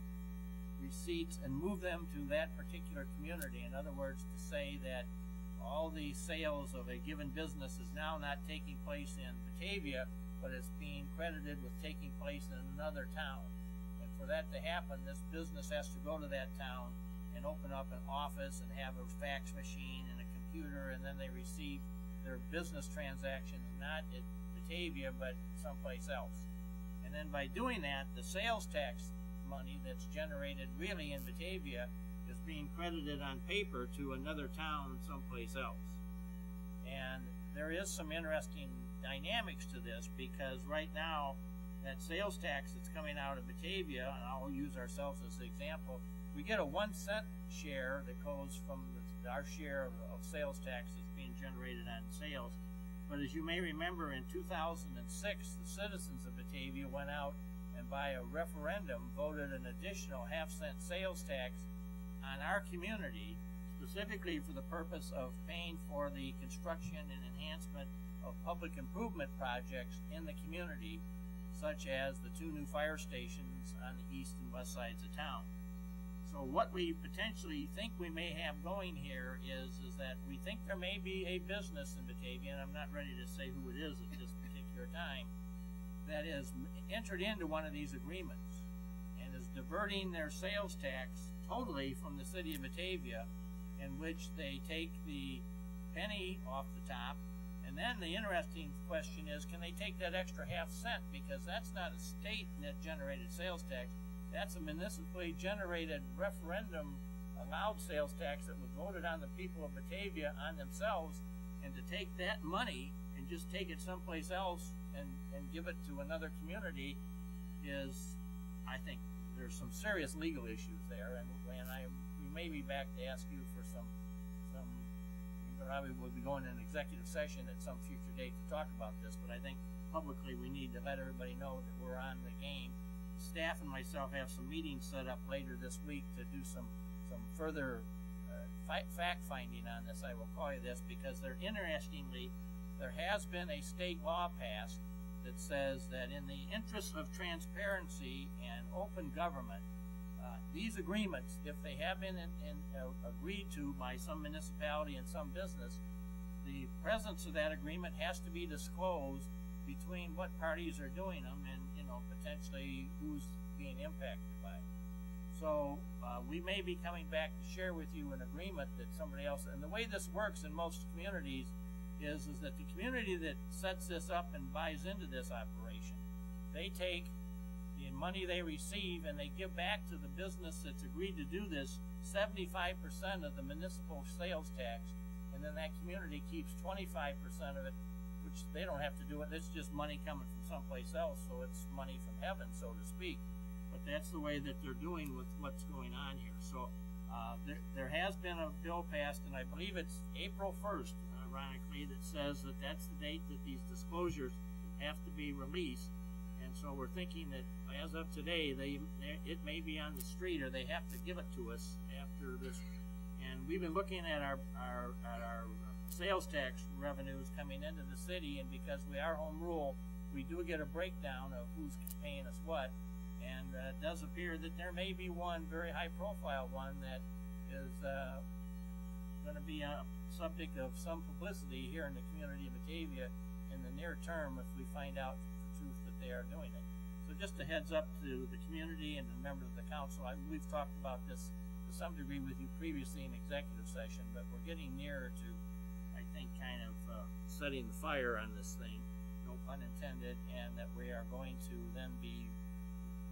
receipts and move them to that particular community. In other words, to say that all the sales of a given business is now not taking place in Batavia, but it's being credited with taking place in another town. And for that to happen, this business has to go to that town and open up an office and have a fax machine and a computer, and then they receive their business transactions not at Batavia but someplace else. And then by doing that, the sales tax money that's generated really in Batavia is being credited on paper to another town someplace else. And there is some interesting dynamics to this, because right now that sales tax that's coming out of Batavia, and I'll use ourselves as an example, we get a 1 cent share that goes from our share of sales tax that's being generated on sales. But as you may remember, in 2006, the citizens of Batavia went out and by a referendum voted an additional half-cent sales tax on our community, specifically for the purpose of paying for the construction and enhancement of public improvement projects in the community, such as the 2 new fire stations on the east and west sides of town. So what we potentially think we may have going here is that we think there may be a business in Batavia, and I'm not ready to say who it is at this particular time, that is entered into one of these agreements and is diverting their sales tax totally from the city of Batavia, in which they take the penny off the top And then the interesting question is, can they take that extra half cent? Because that's not a state net generated sales tax. That's a municipally generated referendum allowed sales tax that was voted on the people of Batavia on themselves. And to take that money and just take it someplace else and give it to another community is, I think, there's some serious legal issues there. And we may be back to ask you for some probably will be going in an executive session at some future date to talk about this, but I think publicly we need to let everybody know that we're on the game. Staff and myself have some meetings set up later this week to do some further fact finding on this. I will call you this because interestingly, there has been a state law passed that says that in the interest of transparency and open government, these agreements, if they have been agreed to by some municipality and some business, the presence of that agreement has to be disclosed between what parties are doing them and, potentially who's being impacted by it. So we may be coming back to share with you an agreement that somebody else, and the way this works in most communities is that the community that sets this up and buys into this operation, they take the money they receive and they give back to the business that's agreed to do this 75% of the municipal sales tax, and then that community keeps 25% of it, which they don't have to do it. It's just money coming from someplace else, so it's money from heaven, so to speak. But that's the way that they're doing with what's going on here. So there has been a bill passed, and I believe it's April 1st, ironically, that says that that's the date that these disclosures have to be released. And so we're thinking that as of today, it may be on the street, or they have to give it to us after this. And we've been looking at our sales tax revenues coming into the city, and because we are home rule, we do get a breakdown of who's paying us what. And it does appear that there may be one very high-profile one that is going to be a subject of some publicity here in the community of Batavia in the near term if we find out for truth that they are doing it. So just a heads up to the community and the members of the council. We've talked about this to some degree with you previously in executive session, but we're getting nearer to, I think, kind of setting the fire on this thing, no pun intended, and that we are going to then be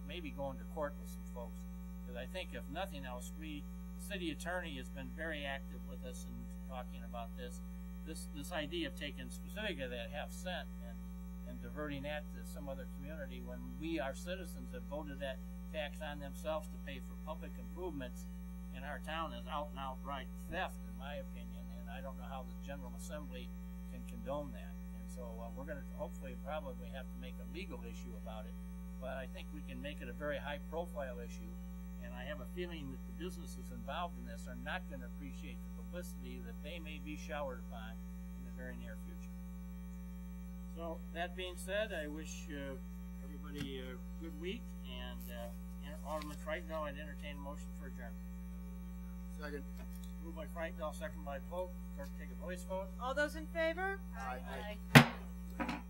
maybe going to court with some folks. Because I think if nothing else, the city attorney has been very active with us in talking about this idea of taking specifically that half cent and diverting that to some other community when we, our citizens, have voted that tax on themselves to pay for public improvements in our town is out and outright theft, in my opinion, and I don't know how the General Assembly can condone that. And so we're going to hopefully probably have to make a legal issue about it, but I think we can make it a very high-profile issue, and I have a feeling that the businesses involved in this are not going to appreciate the publicity that they may be showered upon in the very near future. So that being said, I wish everybody a good week, and Alderman Freitenthal, I'd entertain a motion for adjournment. Second. Moved by Freitenthal, second by Polk. Clerk, take a voice vote. All those in favor? Aye. Aye.